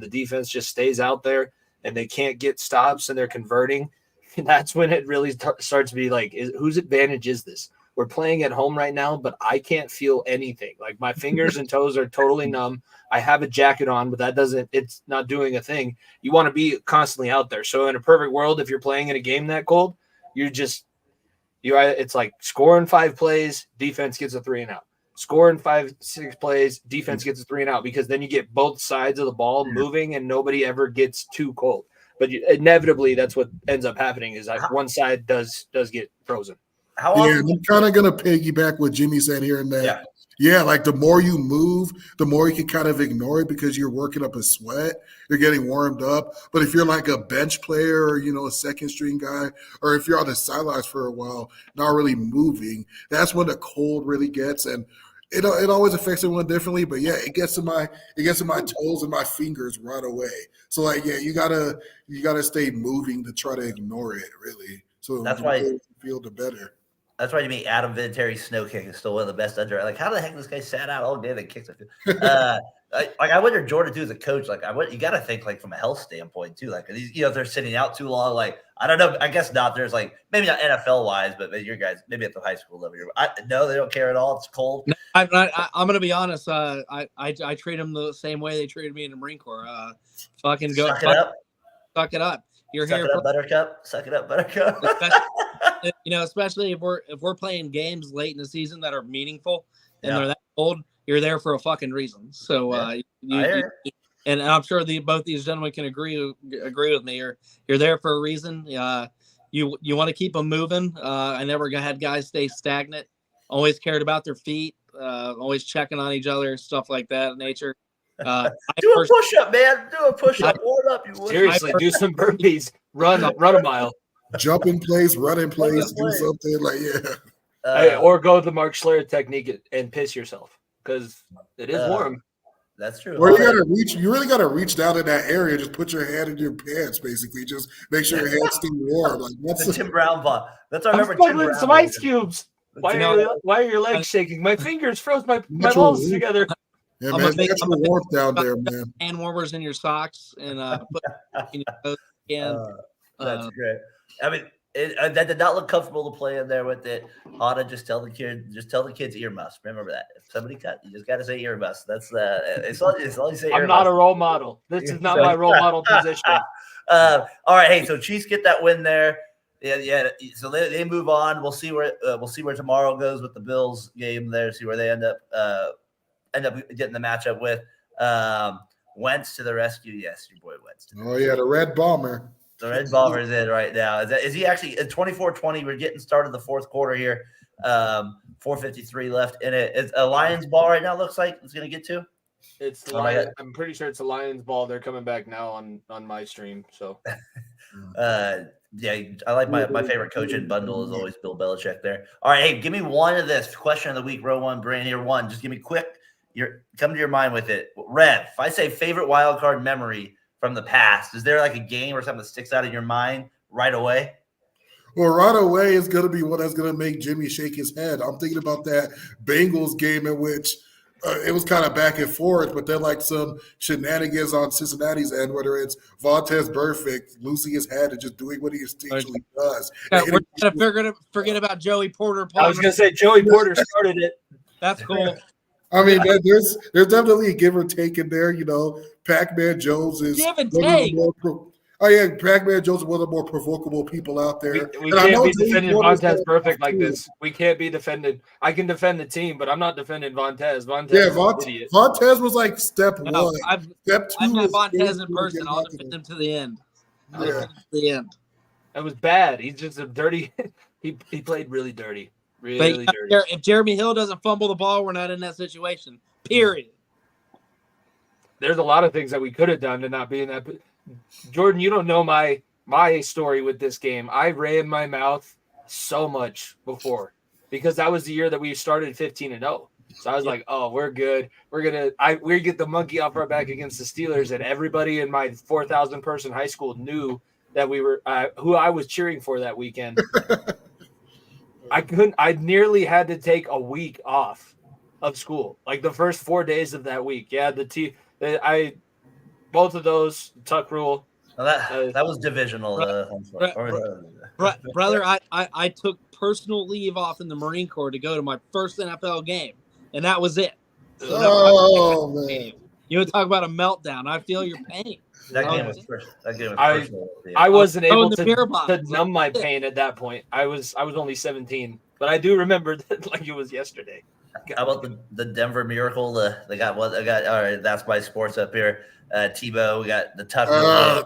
the defense just stays out there and they can't get stops and they're converting, that's when it really starts to be like, whose advantage is this? We're playing at home right now, but I can't feel anything. Like my fingers and toes are totally numb. I have a jacket on, but it's not doing a thing. You want to be constantly out there. So in a perfect world, if you're playing in a game that cold, it's like scoring 5 plays, defense gets a 3 and out. Scoring 5-6 plays, defense gets a 3 and out, because then you get both sides of the ball moving and nobody ever gets too cold. But inevitably, that's what ends up happening is like one side does get frozen. I'm kind of going to piggyback what Jimmy said here and there. Yeah, like the more you move, the more you can kind of ignore it because you're working up a sweat. You're getting warmed up. But if you're like a bench player or, a second string guy, or if you're on the sidelines for a while, not really moving, that's when the cold really gets. And it always affects everyone differently. But yeah, it gets to my toes and my fingers right away. So like, yeah, you gotta stay moving to try to ignore it really. So that's why you feel the better. That's why you mean Adam Vinatieri's snow kick is still one of the best under. Like, how the heck this guy sat out all day and kicks it? I wonder Jordan too as a coach. Like, you got to think like from a health standpoint too. Like, these, if they're sitting out too long, like I don't know. I guess not. There's like maybe not NFL wise, but your guys maybe at the high school level. No, they don't care at all. It's cold. No, I'm gonna be honest. I treat them the same way they treated me in the Marine Corps. Fucking go. Suck it up. Suck it up. You're Suck here. It up, Buttercup. Suck it up, Buttercup. Especially if we're playing games late in the season that are meaningful and they're that old, you're there for a fucking reason. So and I'm sure both these gentlemen can agree with me. You're there for a reason. You want to keep them moving. I never had guys stay stagnant. Always cared about their feet. Always checking on each other, stuff like that in nature. Do a push-up, man. Do a push-up. Warm up. Seriously, do some burpees. Run a mile. Jump in place, run in place, do something like or go the Mark Schlereth technique and piss yourself because it is warm. That's true. Or you really gotta reach down in that area. Just put your hand in your pants, basically. Just make sure your hands stay warm. Like that's the Tim Brown ball. That's our I'm smuggling some ice cubes. Why are your legs shaking? My fingers froze my balls together. Yeah, man, natural warmth down there, man. Hand warmers in your socks and put in your again. That's great. I mean, that did not look comfortable to play in there with it. Hana, just tell the kids earmuffs. Remember that. If somebody cut, you just got to say earmuffs. That's it's all you say. I'm not a role model. This is not my role model position. All right, hey, so Chiefs get that win there. Yeah. So they move on. We'll see where tomorrow goes with the Bills game there. See where they end up getting the matchup with. Wentz to the rescue. Yes, your boy Wentz. Oh yeah, the Red Bomber. The Red Bomber is in right now. Is he actually at 24-20? We're getting started the fourth quarter here. 4:53 left in it. It's a Lions ball right now. Looks like it's going to get to. It's Lions. I'm pretty sure it's a Lions ball. They're coming back now on my stream. So, yeah, I like my favorite coach in bundle is always Bill Belichick there. All right, hey, give me one of this question of the week. Row one, Brand here one. Just give me quick. Come to your mind with it. Rev, if I say favorite wild card memory from the past, is there like a game or something that sticks out in your mind right away? Well, right away is going to be what that's going to make Jimmy shake his head. I'm thinking about that Bengals game in which it was kind of back and forth, but then like some shenanigans on Cincinnati's end, whether it's Vontaze Burfict losing his head and just doing what he instinctually does. Yeah, we're going to forget about Joey Porter. I was going to say Joey Porter started it. That's cool. I mean, there's definitely a give or take in there. You know, Pac-Man Jones is give and take. Pac-Man Jones is one of the more provocable people out there. We can't be defending Vontaze Burfict like this. We can't be defended. I can defend the team, but I'm not defending Vontaze. Vontaze was like step one. Step two. I've met Vontaze in person. I'll defend him to the end. That was bad. He's just a dirty. He played really dirty. Really dirty. If Jeremy Hill doesn't fumble the ball, we're not in that situation. Period. There's a lot of things that we could have done to not be in that. Jordan, you don't know my story with this game. I ran my mouth so much before because that was the year that we started 15-0. So I was like, "Oh, we're good. We get the monkey off our back against the Steelers," and everybody in my 4,000 person high school knew that we were who I was cheering for that weekend. I nearly had to take a week off of school, like the first 4 days of that week. Yeah, both of those Tuck rule. Well, that was divisional. Brother, I took personal leave off in the Marine Corps to go to my first NFL game, and that was it. Man. You would talk about a meltdown. I feel your pain. That game was personal. I wasn't able to numb my pain at that point. I was only 17, but I do remember that like it was yesterday. How about the Denver Miracle? They got all right. That's my sports up here. Tebow, we got the Tucker. That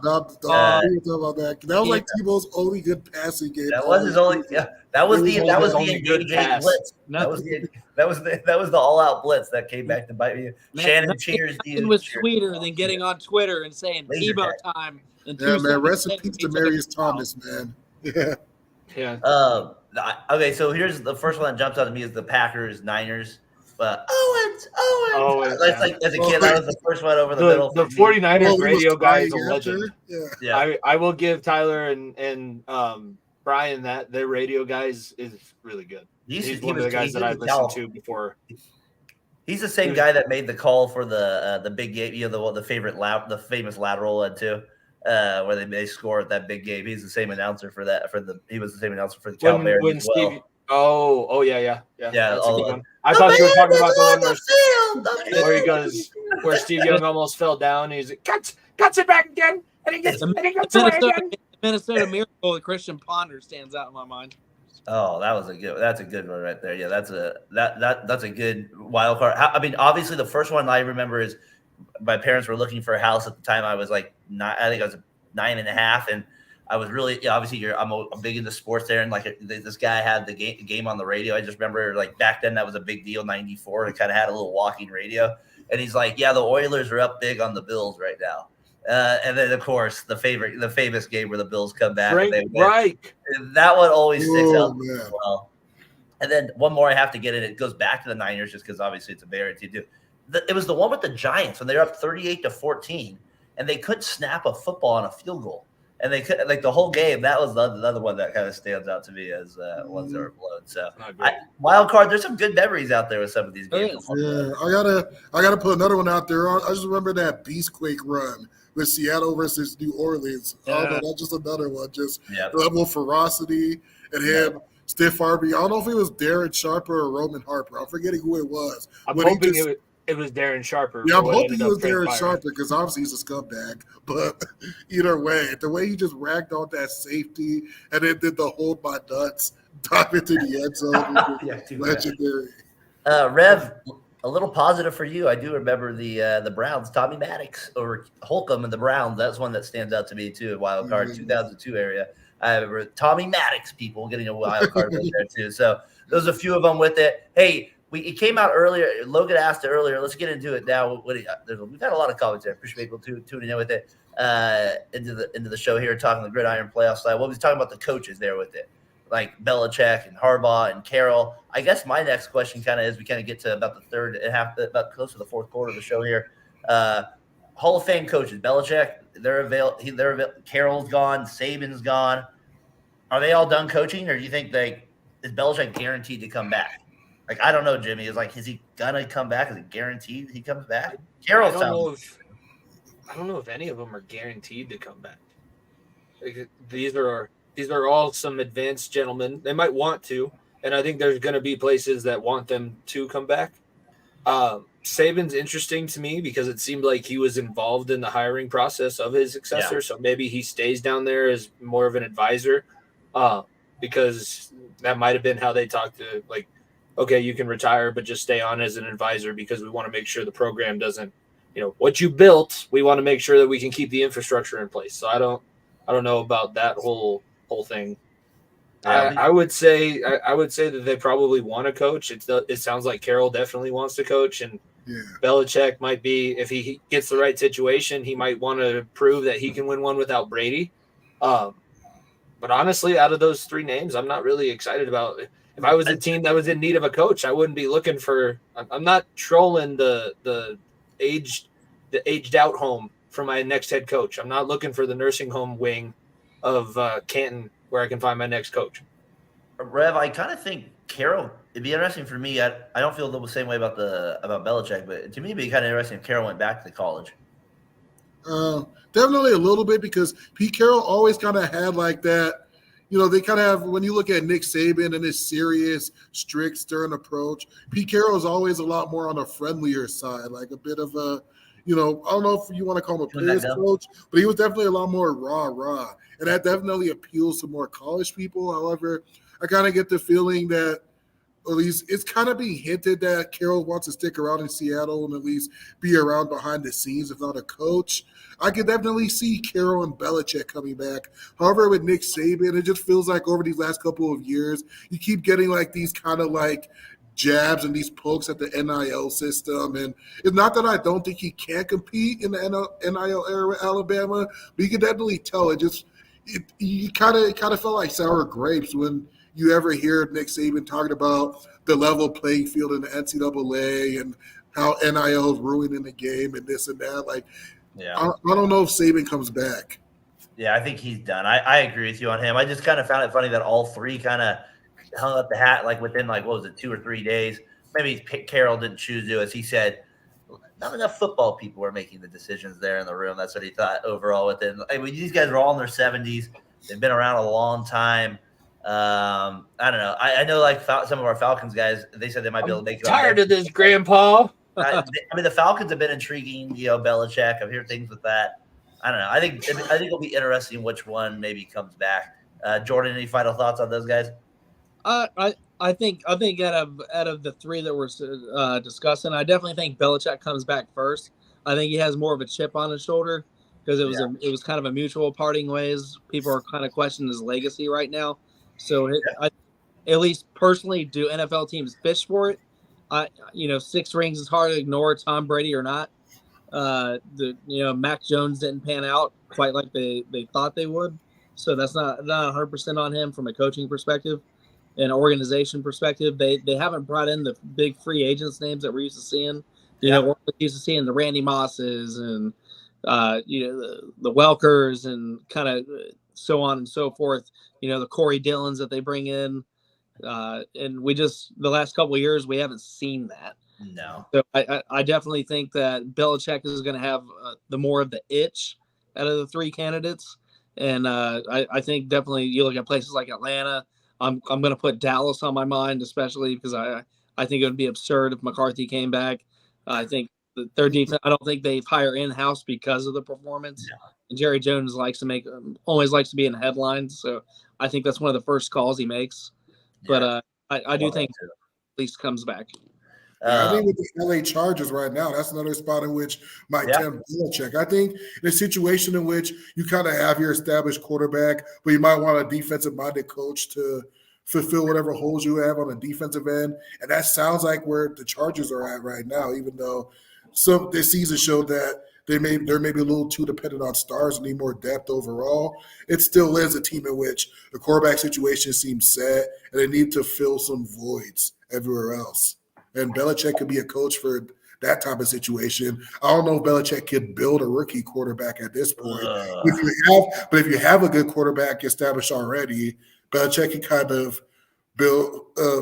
was like Tebow's only good passing game. That was his only. Yeah, that was the engaging blitz. That was the all-out blitz that came back to bite me. Shannon cheers. Nothing was sweeter than getting on Twitter and saying Tebow time. Yeah, man. Rest in peace to Marius Thomas, man. Yeah. Okay, so here's the first one that jumps out at me is the Packers-Niners. But Owens. That's like as a kid, that was the first one over the middle. The 49ers radio guy is a legend. Yeah. I will give Tyler and Brian that their radio guys is really good. He's one of the guys that I've listened to before. He's the same guy that made the call for the big game, the famous lateral too, where they score at that big game. He's the same announcer for that. He was the same announcer for the Cal Bears as well. Oh yeah. I thought you were talking about the one where he goes, where Steve Young almost fell down. He's like, cuts it back again, and he gets away again. Minnesota Miracle, the Christian Ponder stands out in my mind. Oh, that's a good one right there. Yeah, that's a good wild card. I mean, obviously the first one I remember is my parents were looking for a house at the time. I was like, I think I was 9.5, and I was really, obviously I'm big into sports there. And like this guy had the game on the radio. I just remember like back then that was a big deal. 94. It kind of had a little walking radio. And he's like, yeah, the Oilers are up big on the Bills right now. And then of course the famous game where the Bills come back. Right. That one always sticks out man. as well. And then one more I have to get in. It goes back to the Niners just because obviously it's a Bear to do. It was the one with the Giants when they were up 38-14, and they couldn't snap a football on a field goal. And they could like the whole game. That was another one that kind of stands out to me as ones that were blown. So wild card. There's some good memories out there with some of these games. Yeah, I gotta put another one out there. I just remember that Beastquake run with Seattle versus New Orleans. Oh, no, that's just another one. Just the level of ferocity and him. Stiff Arby. I don't know if it was Darren Sharper or Roman Harper. I'm forgetting who it was. I'm hoping it was Darren Sharper. Yeah, I'm hoping it was Darren Sharper because obviously he's a scumbag. But either way, the way he just ragged on that safety and then did the hold my nuts, dive into the end zone. Legendary. Rev, a little positive for you. I do remember the Browns, Tommy Maddox over Holcomb and the Browns. That's one that stands out to me too. Wild card 2002 area. I remember Tommy Maddox people getting a wild card in there too. So there's a few of them with it. Hey, it came out earlier. Logan asked it earlier. Let's get into it now. We've had a lot of comments there. Appreciate people tuning in with it into the show here, talking the Gridiron playoff side. Well, we was talking about the coaches there with it, like Belichick and Harbaugh and Carroll. I guess my next question kind of is we kind of get to about the third and half, about close to the fourth quarter of the show here. Hall of Fame coaches, Belichick, they're available. Carroll's gone, Saban's gone. Are they all done coaching, or do you think is Belichick guaranteed to come back? Like, I don't know, Jimmy. Is he gonna come back? Is it guaranteed he comes back? Carroll sounds. I don't know if any of them are guaranteed to come back. Like, these are all some advanced gentlemen. They might want to, and I think there's going to be places that want them to come back. Saban's interesting to me because it seemed like he was involved in the hiring process of his successor. So maybe he stays down there as more of an advisor, because that might have been how they talked to, like, okay, you can retire, but just stay on as an advisor because we want to make sure the program doesn't, what you built, we want to make sure that we can keep the infrastructure in place. So I don't know about that whole thing. I would say that they probably want to coach. It sounds like Carroll definitely wants to coach, and Belichick might be, if he gets the right situation, he might want to prove that he can win one without Brady. But honestly, out of those three names, I'm not really excited about. If I was a team that was in need of a coach, I wouldn't be looking for. I'm not trolling the aged out home for my next head coach. I'm not looking for the nursing home wing of Canton where I can find my next coach. Rev, I kind of think Carroll. It'd be interesting for me. I don't feel the same way about Belichick, but to me, it'd be kind of interesting if Carroll went back to college. Definitely a little bit, because Pete Carroll always kind of had like that. They kind of have, when you look at Nick Saban and his serious, strict, stern approach, Pete Carroll is always a lot more on the friendlier side, like a bit of a, I don't know if you want to call him a player's coach, but he was definitely a lot more rah. And that definitely appeals to more college people. However, I kind of get the feeling that, at least it's kind of being hinted that Carroll wants to stick around in Seattle and at least be around behind the scenes, if not a coach. I could definitely see Carroll and Belichick coming back. However, with Nick Saban, it just feels like over these last couple of years, you keep getting like these kind of like jabs and these pokes at the NIL system. And it's not that I don't think he can compete in the NIL era with Alabama, but you can definitely tell you kind of felt like sour grapes when you ever hear Nick Saban talking about the level playing field in the NCAA and how NIL is ruining the game and this and that. Like, I don't know if Saban comes back. Yeah, I think he's done. I agree with you on him. I just kind of found it funny that all three kind of hung up the hat like within 2 or 3 days. Maybe Carroll didn't choose to, as he said. Not enough football people were making the decisions there in the room. That's what he thought overall within. I mean, these guys are all in their 70s. They've been around a long time. I don't know. I know, like some of our Falcons guys, they said they might be able to make it. Tired of this, Grandpa. I mean, the Falcons have been intriguing. Belichick. I've heard things with that. I don't know. I think it'll be interesting which one maybe comes back. Jordan, any final thoughts on those guys? I think out of the three that we're discussing, I definitely think Belichick comes back first. I think he has more of a chip on his shoulder because it was kind of a mutual parting ways. People are kind of questioning his legacy right now. So I at least personally, do NFL teams fish for it? 6 rings is hard to ignore, Tom Brady or not. Mac Jones didn't pan out quite like they thought they would. So that's not 100% on him from a coaching perspective and organization perspective. They haven't brought in the big free agents names that we're used to seeing. We're used to seeing the Randy Mosses and the Welkers and kind of so on and so forth. The Corey Dillons that they bring in. And we just the last couple of years we haven't seen that. No. So I definitely think that Belichick is going to have the more of the itch out of the 3 candidates, and I think definitely you look at places like Atlanta. I'm going to put Dallas on my mind, especially because I think it would be absurd if McCarthy came back. I think their defense. I don't think they hire in-house because of the performance. No. And Jerry Jones always likes to be in the headlines, so I think that's one of the first calls he makes. But I do think at least comes back. I think with the LA Chargers right now, that's another spot in which might tempt Belichick. I think in a situation in which you kind of have your established quarterback, but you might want a defensive-minded coach to fulfill whatever holes you have on the defensive end. And that sounds like where the Chargers are at right now, even though this season showed that they're maybe a little too dependent on stars and need more depth overall. It still is a team in which the quarterback situation seems set, and they need to fill some voids everywhere else. And Belichick could be a coach for that type of situation. I don't know if Belichick could build a rookie quarterback at this point. If you have a good quarterback established already, Belichick can kind of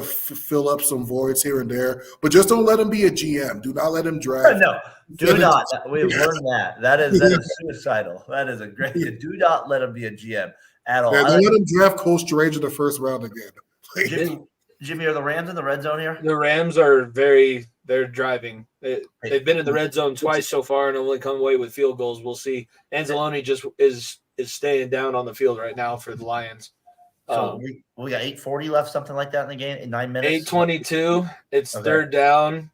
fill up some voids here and there. But just don't let him be a GM. Do not let him draft. No, do not. We've learned that. That is suicidal. That is a great. Do not let him be a GM at all. Yeah, don't let him draft Cole Strange in the first round again. Jimmy, are the Rams in the red zone here? The Rams are they're driving. They've been in the red zone twice so far and only come away with field goals. We'll see. Anzalone just is staying down on the field right now for the Lions. So we got 8:40 left, something like that in the game, in 9 minutes. 8:22. It's third down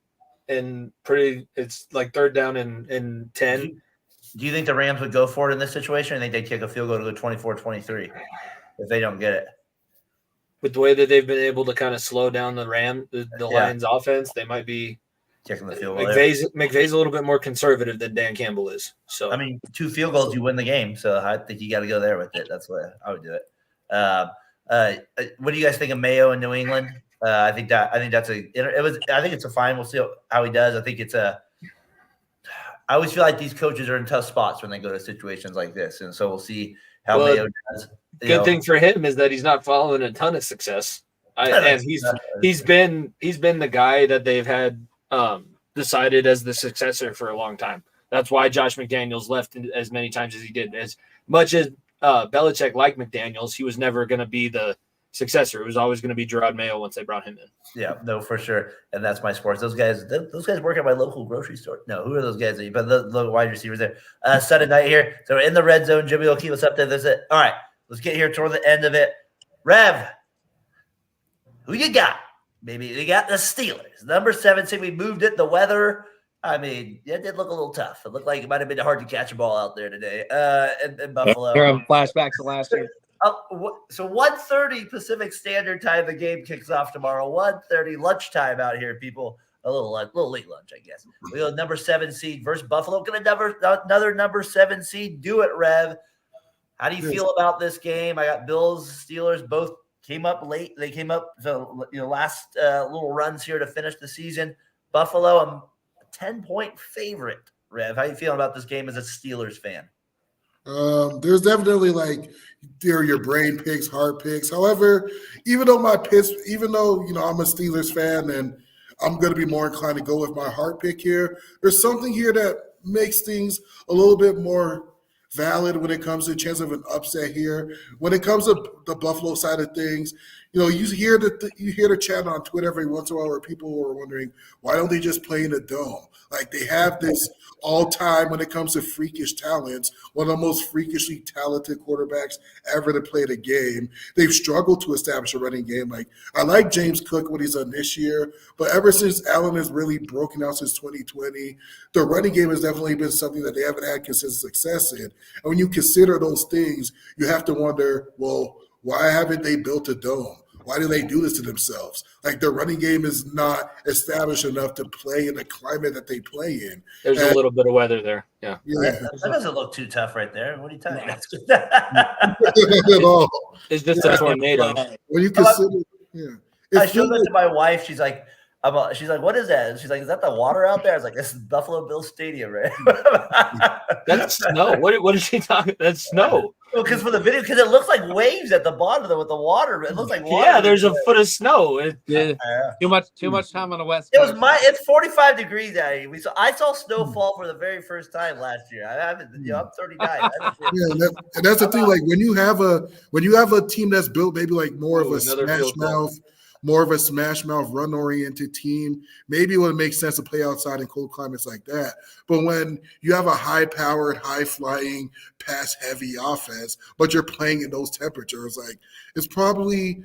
and it's like third down and 10. Do you think the Rams would go for it in this situation? Or think they'd kick a field goal to go 24-23 if they don't get it? With the way that they've been able to kind of slow down the Lions offense, they might be kicking the field goal. McVay's a little bit more conservative than Dan Campbell is. So 2 field goals, you win the game. So I think you got to go there with it. That's why I would do it. What do you guys think of Mayo in New England? I think it's a fine. We'll see how he does. I always feel like these coaches are in tough spots when they go to situations like this, and so we'll see how Mayo does. Good thing for him is that he's not following a ton of success, and he's been the guy that they've had decided as the successor for a long time. That's why Josh McDaniels left as many times as he did. As much as Belichick liked McDaniels, he was never going to be the successor. It was always going to be Gerard Mayo once they brought him in. Yeah, no, for sure. And that's my sports. Those guys work at my local grocery store. No, who are those guys? But the wide receivers there. Sunday night here. So we're in the red zone. Jimmy will keep us up to this. All right, let's get here toward the end of it. Rev, who you got? Maybe you got the Steelers. Number 7 seed. We moved it. The weather. It did look a little tough. It looked like it might have been hard to catch a ball out there today in Buffalo. There are flashbacks to last year. So 1:30 Pacific Standard Time, the game kicks off tomorrow. 1:30 lunchtime out here, people. A little late lunch, I guess. We go number 7 seed versus Buffalo. Can another number 7 seed do it, Rev? How do you feel about this game? I got Bills, Steelers, both came up late. They came up the last little runs here to finish the season. Buffalo, I'm a 10-point favorite. Rev, how you feeling about this game as a Steelers fan? There's definitely there are your brain picks, heart picks. However, even though I'm a Steelers fan and I'm going to be more inclined to go with my heart pick here, there's something here that makes things a little bit more valid when it comes to the chance of an upset here. When it comes to the Buffalo side of things, you hear the chat on Twitter every once in a while where people are wondering why don't they just play in a dome? Like they have this all time when it comes to freakish talents, one of the most freakishly talented quarterbacks ever to play the game. They've struggled to establish a running game. Like I like James Cook what he's done this year, but ever since Allen has really broken out since 2020, the running game has definitely been something that they haven't had consistent success in. And when you consider those things, you have to wonder, well, why haven't they built a dome? Why do they do this to themselves? Like their running game is not established enough to play in the climate that they play in. There's a little bit of weather there. Yeah. That doesn't look too tough right there. What are you talking about? At all. It's just a tornado. When you consider, I showed it to my wife. She's like, she's like, what is that? And she's like, is that the water out there? I was like, this is Buffalo Bills Stadium, right? That's snow. What is she talking? That's snow. Because for the video, because it looks like waves at the bottom of it with the water. It looks like water. Yeah, there's a foot of snow. Too much time on the West It Coast. was it's 45 degrees out here. I saw snowfall for the very first time last year. I haven't. I'm 39. And that's the thing. Like when you have a team that's built maybe like more of a smash mouth run oriented team, maybe it would make sense to play outside in cold climates like that. But when you have a high powered, high flying, pass heavy offense, but you're playing in those temperatures, like it's probably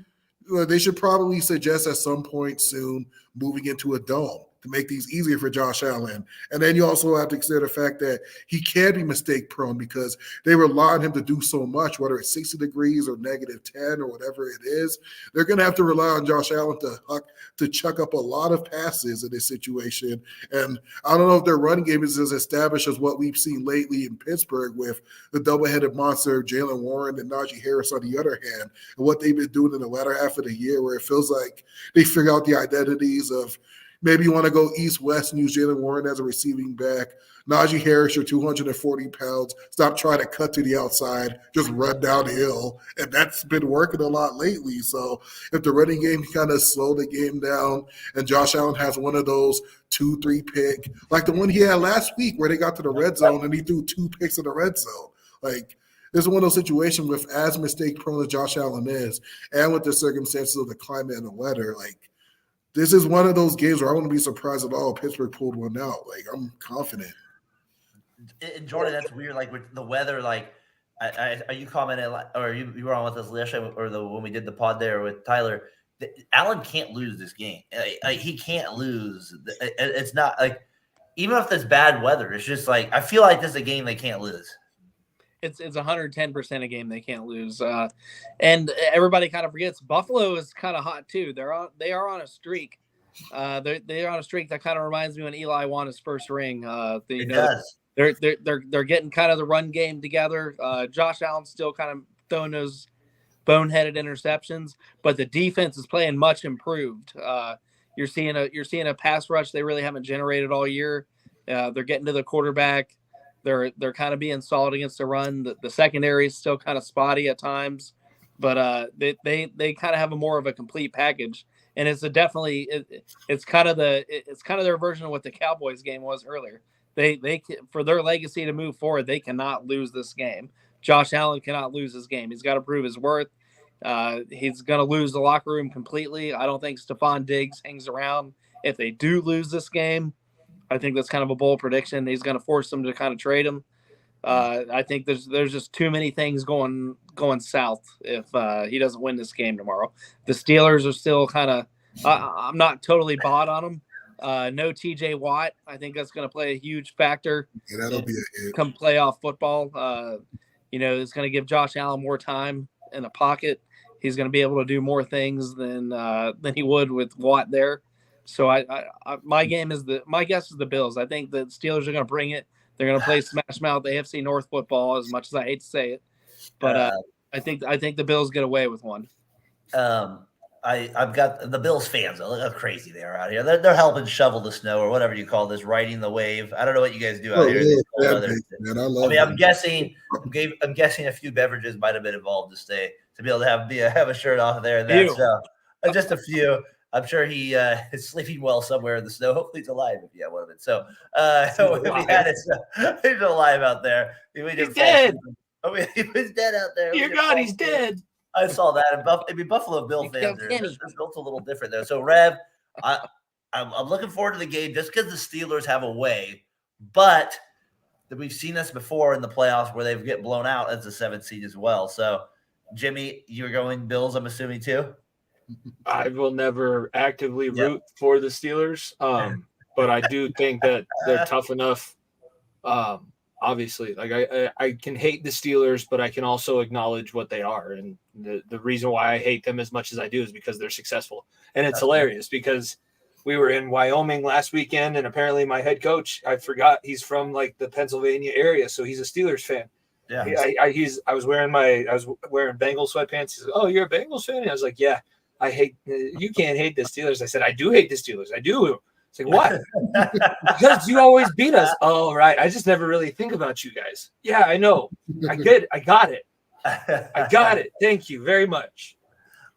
they should probably suggest at some point soon moving into a dome to make these easier for Josh Allen. And then you also have to consider the fact that he can be mistake prone because they rely on him to do so much, whether it's 60 degrees or -10 or whatever it is. They're going to have to rely on Josh Allen to chuck up a lot of passes in this situation. And I don't know if their run game is as established as what we've seen lately in Pittsburgh with the double-headed monster Jalen Warren and Najee Harris on the other hand, and what they've been doing in the latter half of the year where it feels like they figure out the identities of maybe you want to go east-west and use Jalen Warren as a receiving back. Najee Harris, you're 240 pounds. Stop trying to cut to the outside. Just run downhill. And that's been working a lot lately. So if the running game kind of slow the game down and Josh Allen has one of those 2-3 pick, like the one he had last week where they got to the red zone and he threw 2 picks in the red zone. Like, this is one of those situations with as mistake-prone as Josh Allen is and with the circumstances of the climate and the weather, like, this is one of those games where I wouldn't be surprised at all if Pittsburgh pulled one out. Like, I'm confident. And Jordan, that's weird. Like with the weather, like, are you commenting, or you were on with us last time, or when we did the pod there with Tyler? Allen can't lose this game. He can't lose. It's not like even if there's bad weather, it's just like I feel like this is a game they can't lose. It's 110% a game they can't lose, and everybody kind of forgets Buffalo is kind of hot too. They are on a streak. They're on a streak that kind of reminds me when Eli won his first ring. It does. They're getting kind of the run game together. Josh Allen's still kind of throwing those boneheaded interceptions, but the defense is playing much improved. You're seeing a pass rush they really haven't generated all year. They're getting to the quarterback. They're kind of being solid against the run. The secondary is still kind of spotty at times, but they kind of have a more of a complete package. And it's kind of their version of what the Cowboys game was earlier. They for their legacy to move forward, they cannot lose this game. Josh Allen cannot lose this game. He's got to prove his worth. He's going to lose the locker room completely. I don't think Stephon Diggs hangs around. If they do lose this game, I think that's kind of a bold prediction. He's going to force them to kind of trade him. I think there's just too many things going south if he doesn't win this game tomorrow. The Steelers are still kind of I'm not totally bought on them. No TJ Watt. I think that's going to play a huge factor. Yeah, that'll be a hit. Come playoff football. It's going to give Josh Allen more time in the pocket. He's going to be able to do more things than he would with Watt there. So my guess is the Bills. I think the Steelers are going to bring it. They're going to play smash mouth AFC North football, as much as I hate to say it, but I think the Bills get away with one. I've got the Bills fans. Look how crazy they are out here. They're helping shovel the snow or whatever you call this, riding the wave. I don't know what you guys do out here. I'm guessing a few beverages might have been involved to be able to have a shirt off there. And that's just a few. I'm sure he is sleeping well somewhere in the snow. Hopefully he's alive if you have one of it. So if he had it, he's alive out there. He's dead. He was dead out there. Dear God, he's dead. I saw that. And Buffalo Bill You fans killed are Kenny. this built a little different there. So Rev, I'm looking forward to the game just because the Steelers have a way, but we've seen this before in the playoffs where they get blown out as the 7th seed as well. So Jimmy, you're going Bills, I'm assuming too. I will never actively Yep. root for the Steelers, but I do think that they're tough enough. Obviously, like I can hate the Steelers, but I can also acknowledge what they are, and the reason why I hate them as much as I do is because they're successful, and it's hilarious because we were in Wyoming last weekend, and apparently my head coach, I forgot he's from like the Pennsylvania area, so he's a Steelers fan. Yeah. I was wearing Bengals sweatpants. He's like, "Oh, you're a Bengals fan?" And I was like, "Yeah, I hate. You can't hate the Steelers." I said, "I do hate the Steelers. I do." It's like, "What?" Because you always beat us. Oh, right. I just never really think about you guys. Yeah, I know. I got it. I got it. Thank you very much.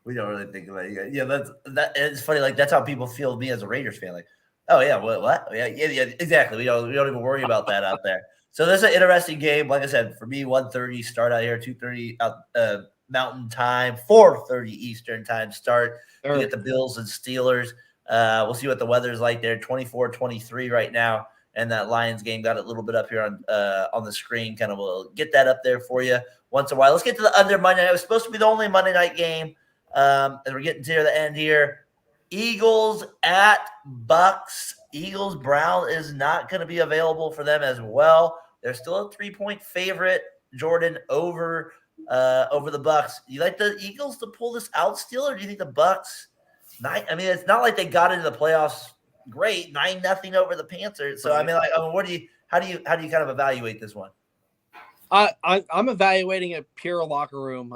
We don't really think about it. Yeah, that. It's funny. Like that's how people feel me as a Raiders fan. Like, oh yeah, what? Yeah, exactly. We don't even worry about that out there. So this is an interesting game. Like I said, for me, 1:30 start out here, 2:30 Mountain Time, 4:30 Eastern Time start. You get the Bills and Steelers. We'll see what the weather's like there. 24-23 right now, and that Lions game got a little bit up here on the screen. Kind of we'll get that up there for you once in a while. Let's get to the under Monday night. It was supposed to be the only Monday night game. As we're getting to the end here, Eagles at Bucks. Eagles Brown is not going to be available for them as well. They're still a 3-point favorite. Jordan over the Bucks. You like the Eagles to pull this out still, or do you think the Bucks? I mean, it's not like they got into the playoffs great, 9-0 over the Panthers. So I mean, how do you kind of evaluate this one? I'm evaluating a pure locker room.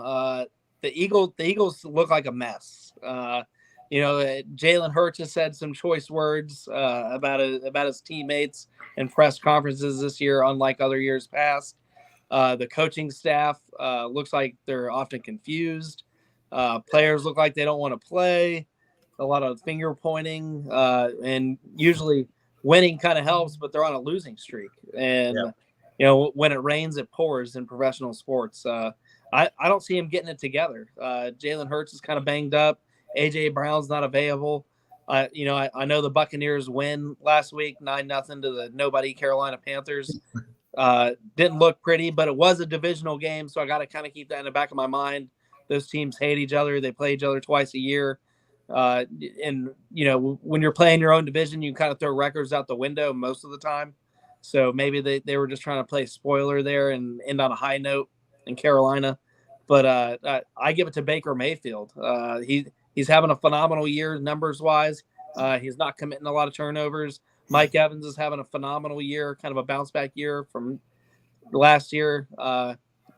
The Eagles look like a mess. Jalen Hurts has said some choice words about his teammates in press conferences this year, unlike other years past. The coaching staff looks like they're often confused. Players look like they don't want to play. A lot of finger pointing, and usually winning kind of helps, but they're on a losing streak. And when it rains, it pours in professional sports. I don't see him getting it together. Jalen Hurts is kind of banged up. AJ Brown's not available. I know the Buccaneers win last week, 9-0 to the nobody Carolina Panthers. Didn't look pretty, but it was a divisional game, so I got to kind of keep that in the back of my mind. Those teams hate each other. They play each other twice a year. And when you're playing your own division, you kind of throw records out the window most of the time. So maybe they were just trying to play spoiler there and end on a high note in Carolina. But I give it to Baker Mayfield. He's having a phenomenal year numbers wise. He's not committing a lot of turnovers. Mike Evans is having a phenomenal year, kind of a bounce back year from last year.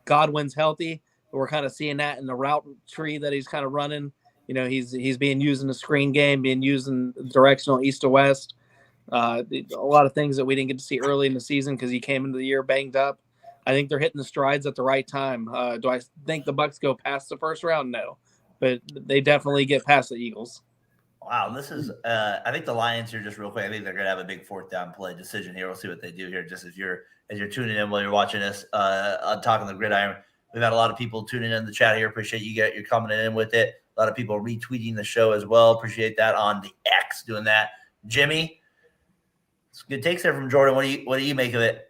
Godwin's healthy. We're kind of seeing that in the route tree that he's kind of running. He's being used in the screen game, being used in directional east to west. A lot of things that we didn't get to see early in the season because he came into the year banged up. I think they're hitting the strides at the right time. Do I think the Bucs go past the first round? No, but they definitely get past the Eagles. Wow, this is I think the Lions here, just real quick, I think they're gonna have a big 4th down play decision here. We'll see what they do here. Just as you're tuning in while you're watching us on Talking the Gridiron. We've had a lot of people tuning in the chat here. Appreciate you're coming in with it. A lot of people retweeting the show as well. Appreciate that on the X doing that. Jimmy, it's good takes there from Jordan. What do you make of it?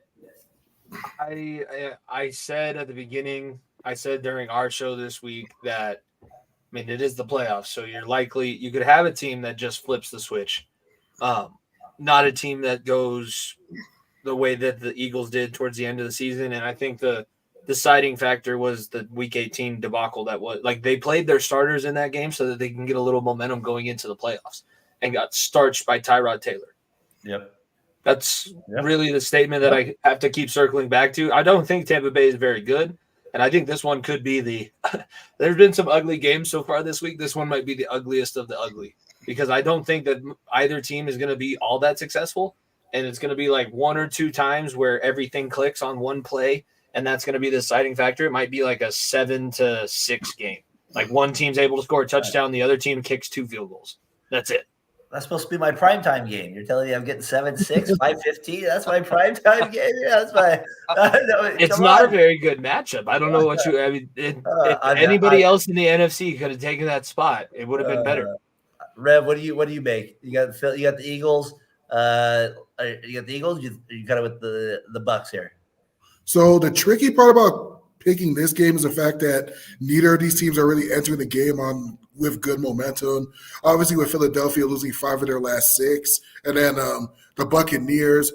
I said at the beginning, I said during our show this week that it is the playoffs, so you could have a team that just flips the switch, not a team that goes the way that the Eagles did towards the end of the season. And I think the deciding factor was the Week 18 debacle. That was like they played their starters in that game so that they can get a little momentum going into the playoffs, and got starched by Tyrod Taylor. Yep. That's really the statement that I have to keep circling back to. I don't think Tampa Bay is very good, and I think this one could be there's been some ugly games so far this week. This one might be the ugliest of the ugly, because I don't think that either team is going to be all that successful, and it's going to be like 1 or 2 times where everything clicks on one play, and that's going to be the deciding factor. It might be like a 7-6 game. Like one team's able to score a touchdown, the other team kicks 2 field goals. That's it. That's supposed to be my primetime game. You're telling me I'm getting 7-6, 5-15? That's my primetime game? Yeah, that's my It's come not on. a very good matchup. I don't know what you. I mean, if I- anybody else in the NFC could have taken that spot, it would have been better. Rev, what do you make? You got the Eagles. You got the Eagles. You got it with the Bucks here. So the tricky part about picking this game is the fact that neither of these teams are really entering the game with good momentum. Obviously, with Philadelphia losing 5 of their last 6, and then the Buccaneers,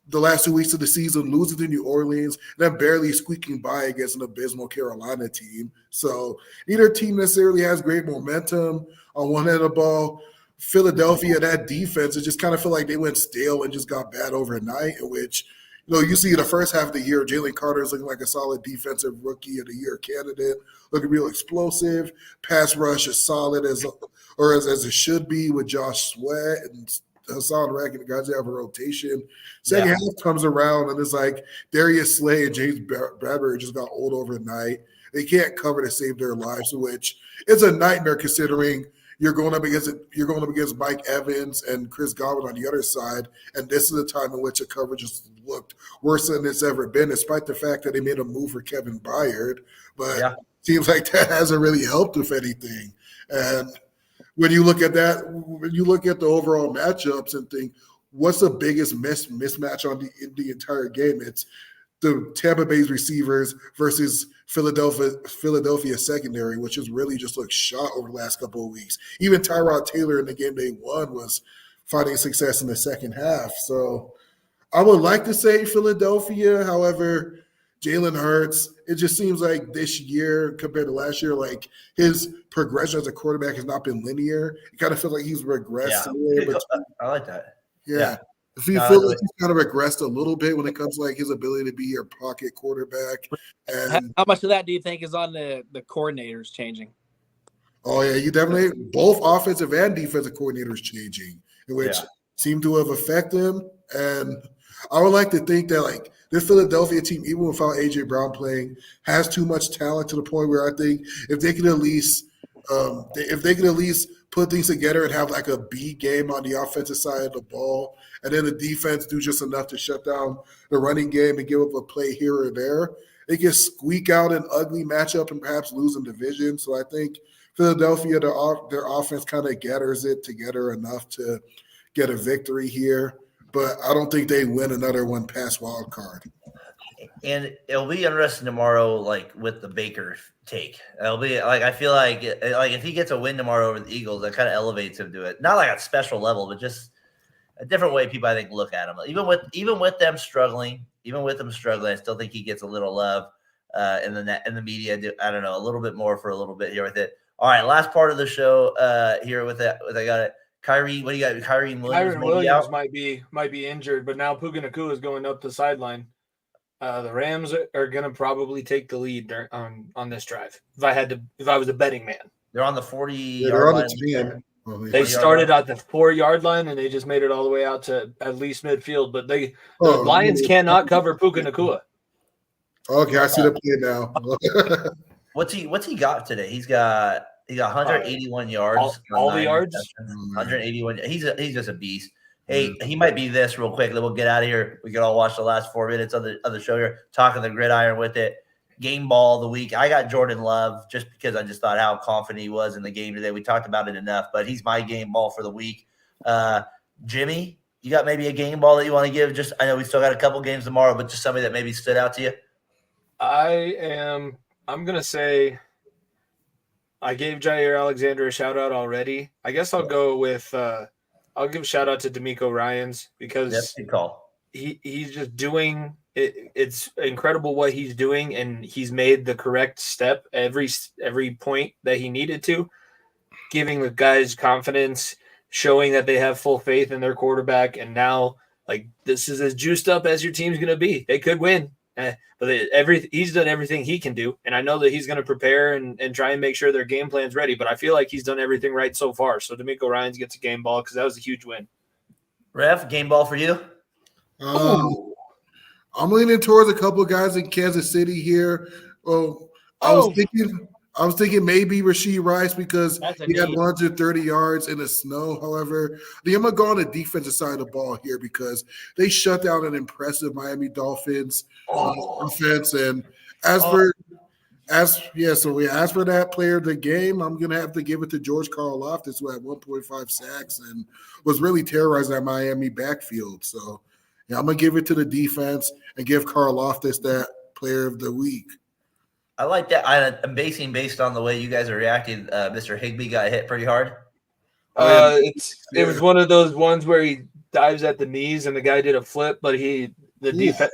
the last 2 weeks of the season, losing to New Orleans, and then barely squeaking by against an abysmal Carolina team. So neither team necessarily has great momentum on one end of the ball. Philadelphia, that defense, it just kind of felt like they went stale and just got bad overnight, in which – you see the first half of the year, Jalen Carter is looking like a solid defensive rookie of the year candidate, looking real explosive. Pass rush is solid as it should be with Josh Sweat and Hassan Reddick, the guys that have a rotation. Second half comes around and it's like Darius Slay and James Bradbury just got old overnight. They can't cover to save their lives, which is a nightmare considering you're going up against Mike Evans and Chris Godwin on the other side, and this is the time in which the coverage has looked worse than it's ever been, despite the fact that they made a move for Kevin Byard. But seems like that hasn't really helped, if anything. And when you look at that, when you look at the overall matchups and think, what's the biggest mismatch on the entire game? It's the Tampa Bay's receivers versus Philadelphia secondary, which has really just looked shot over the last couple of weeks. Even Tyrod Taylor in the game they won was finding success in the second half. So I would like to say Philadelphia. However, Jalen Hurts, it just seems like this year compared to last year, like his progression as a quarterback has not been linear. It kind of feels like he's regressed. I like that. Yeah. If you feel like he's kind of regressed a little bit when it comes to like his ability to be your pocket quarterback. And how much of that do you think is on the coordinators changing? Oh, yeah, you definitely – both offensive and defensive coordinators changing, which seem to have affected him. And I would like to think that, like, this Philadelphia team, even without A.J. Brown playing, has too much talent to the point where I think if they could at least put things together and have, like, a B game on the offensive side of the ball, and then the defense do just enough to shut down the running game and give up a play here or there, they can squeak out an ugly matchup and perhaps lose in division. So I think Philadelphia, their offense kind of gathers it together enough to get a victory here. But I don't think they win another one past wild card. And it'll be interesting tomorrow, like with the Baker take. It'll be like I feel like if he gets a win tomorrow over the Eagles, that kind of elevates him to it. Not like a special level, but just a different way people I think look at him. Even with them struggling, I still think he gets a little love in the media. I don't know, a little bit more for a little bit here with it. All right, last part of the show here with it. I got it. Kyrie, what do you got? Kyrie Williams might be injured, but now Puka Nacua is going up the sideline. The Rams are going to probably take the lead on this drive. If I was a betting man, they're on the 40. They're on the 10. They started at the 4-yard line and they just made it all the way out to at least midfield. But the Lions cannot cover Puka Nacua. Okay, I see the play now. What's he got today? He's got 181 yards. All the yards. 181. He's just a beast. Hey, he might be this real quick. Then we'll get out of here. We can all watch the last 4 minutes of the show here, talking the gridiron with it. Game ball of the week. I got Jordan Love just because I just thought how confident he was in the game today. We talked about it enough, but he's my game ball for the week. Jimmy, you got maybe a game ball that you want to give? Just I know we still got a couple games tomorrow, but just somebody that maybe stood out to you. I'm gonna say I gave Jair Alexander a shout out already. I guess I'll go with I'll give a shout out to D'Amico Ryans because good call. He's just doing it. It's incredible what he's doing, and he's made the correct step every point that he needed to, giving the guys confidence, showing that they have full faith in their quarterback, and now like this is as juiced up as your team's gonna be. They could win. But he's done everything he can do, and I know that he's going to prepare and try and make sure their game plan's ready, but I feel like he's done everything right so far. So D'Amico Ryans gets a game ball because that was a huge win. Rev, game ball for you? I'm leaning towards a couple guys in Kansas City here. I was thinking I was thinking maybe Rashee Rice because he had need. 130 yards in the snow. However, I'm going to go on the defensive side of the ball here because they shut down an impressive Miami Dolphins offense. And as for that player of the game, I'm going to have to give it to George Karlaftis, who had 1.5 sacks and was really terrorizing that Miami backfield. So, yeah, I'm going to give it to the defense and give Karlaftis that player of the week. I like that. I'm based on the way you guys are reacting. Mr. Higbee got hit pretty hard. It was one of those ones where he dives at the knees and the guy did a flip, but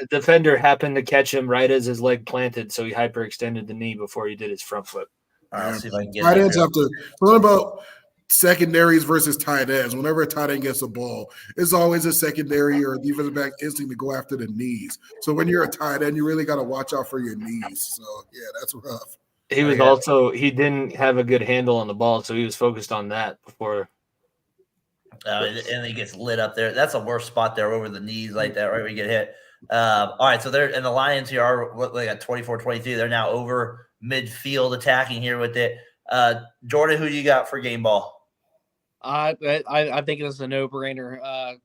defender happened to catch him right as his leg planted, so he hyperextended the knee before he did his front flip. All right, let's see if I can get tight ends have to. What about secondaries versus tight ends? Whenever a tight end gets a ball, it's always a secondary or a defensive back instinct to go after the knees. So when you're a tight end, you really got to watch out for your knees. So yeah, that's rough. He didn't have a good handle on the ball, so he was focused on that before. And he gets lit up there. That's a worse spot there over the knees like that, right where you get hit. All right, so they're and the Lions here are they got 24-22. They're now over midfield attacking here with it. Jordan, who do you got for game ball? I think it's a no-brainer.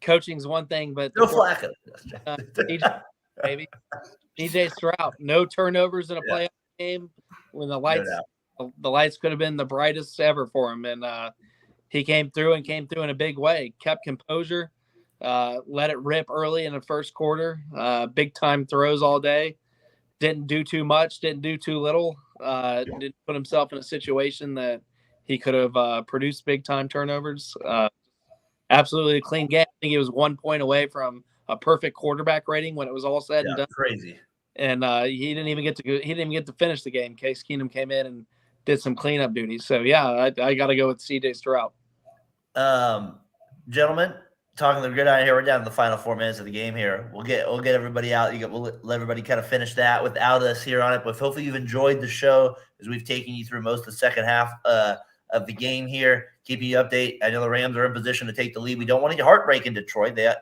Coaching's one thing, but No Flacco. Maybe DJ Stroud, no turnovers in a playoff game when the lights could have been the brightest ever for him, and he came through in a big way. Kept composure, let it rip early in the first quarter. Big time throws all day. Didn't do too much, didn't do too little. Didn't put himself in a situation that he could have produced big time turnovers. Absolutely a clean game. I think he was 1 point away from a perfect quarterback rating when it was all said and done. Crazy. And he didn't even get to finish the game. Case Keenum came in and did some cleanup duties. So yeah, I got to go with CJ Stroud. Gentlemen, talking the gridiron here, we're down to the final 4 minutes of the game here. We'll get everybody out. We'll let everybody kind of finish that without us here on it. But hopefully you've enjoyed the show as we've taken you through most of the second half of the game here, keeping you update. I know the Rams are in position to take the lead. We don't want any heartbreak in Detroit. They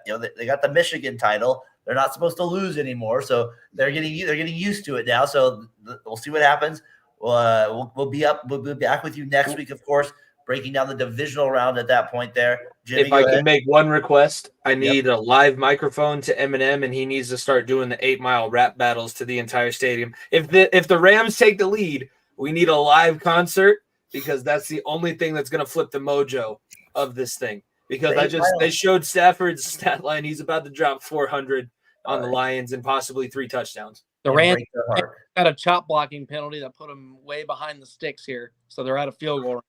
got the Michigan title. They're not supposed to lose anymore, so they're getting used to it now. So we'll see what happens. We'll be up. We'll be back with you next week, of course, breaking down the divisional round at that point there. Jimmy, if I can make one request, I need a live microphone to Eminem, and he needs to start doing the 8 Mile rap battles to the entire stadium. If the Rams take the lead, we need a live concert because that's the only thing that's going to flip the mojo of this thing. Because they showed Stafford's stat line. He's about to drop 400 on the Lions and possibly 3 touchdowns. The Rams got a chop blocking penalty that put them way behind the sticks here, so they're out of field goal.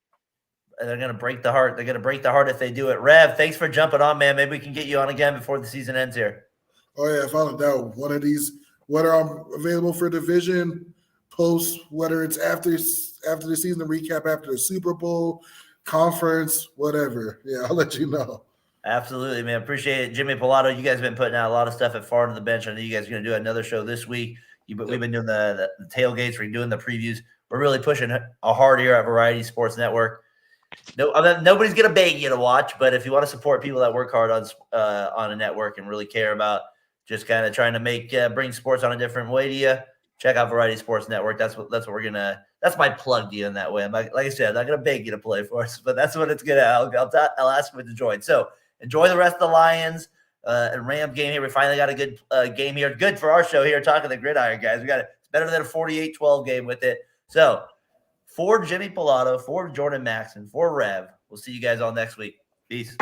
They're going to break the heart. They're going to break the heart if they do it. Rev, thanks for jumping on, man. Maybe we can get you on again before the season ends here. Oh, yeah, if I don't know one of these, whether I'm available for division, post, whether it's after the season, recap after the Super Bowl, conference, whatever. Yeah, I'll let you know. Absolutely, man. Appreciate it. Jimmy Pilato, you guys have been putting out a lot of stuff at Far to the Bench. I know you guys are going to do another show this week. We've been doing the tailgates. We're doing the previews. We're really pushing a hard here at Variety Sports Network. No, nobody's going to beg you to watch, but if you want to support people that work hard on a network and really care about just kind of trying to bring sports on a different way to you, check out Variety Sports Network. That's what we're gonna. That's my plug to you in that way. I'm like I said, I'm not gonna beg you to play for us, but that's what it's gonna. I'll ask you to join. So enjoy the rest of the Lions and Rams game here. We finally got a good game here. Good for our show here. Talking the gridiron guys. We got it. It's better than a 48-12 game with it. So for Jimmy Pilato, for Jordan Maxson, for Rev, we'll see you guys all next week. Peace.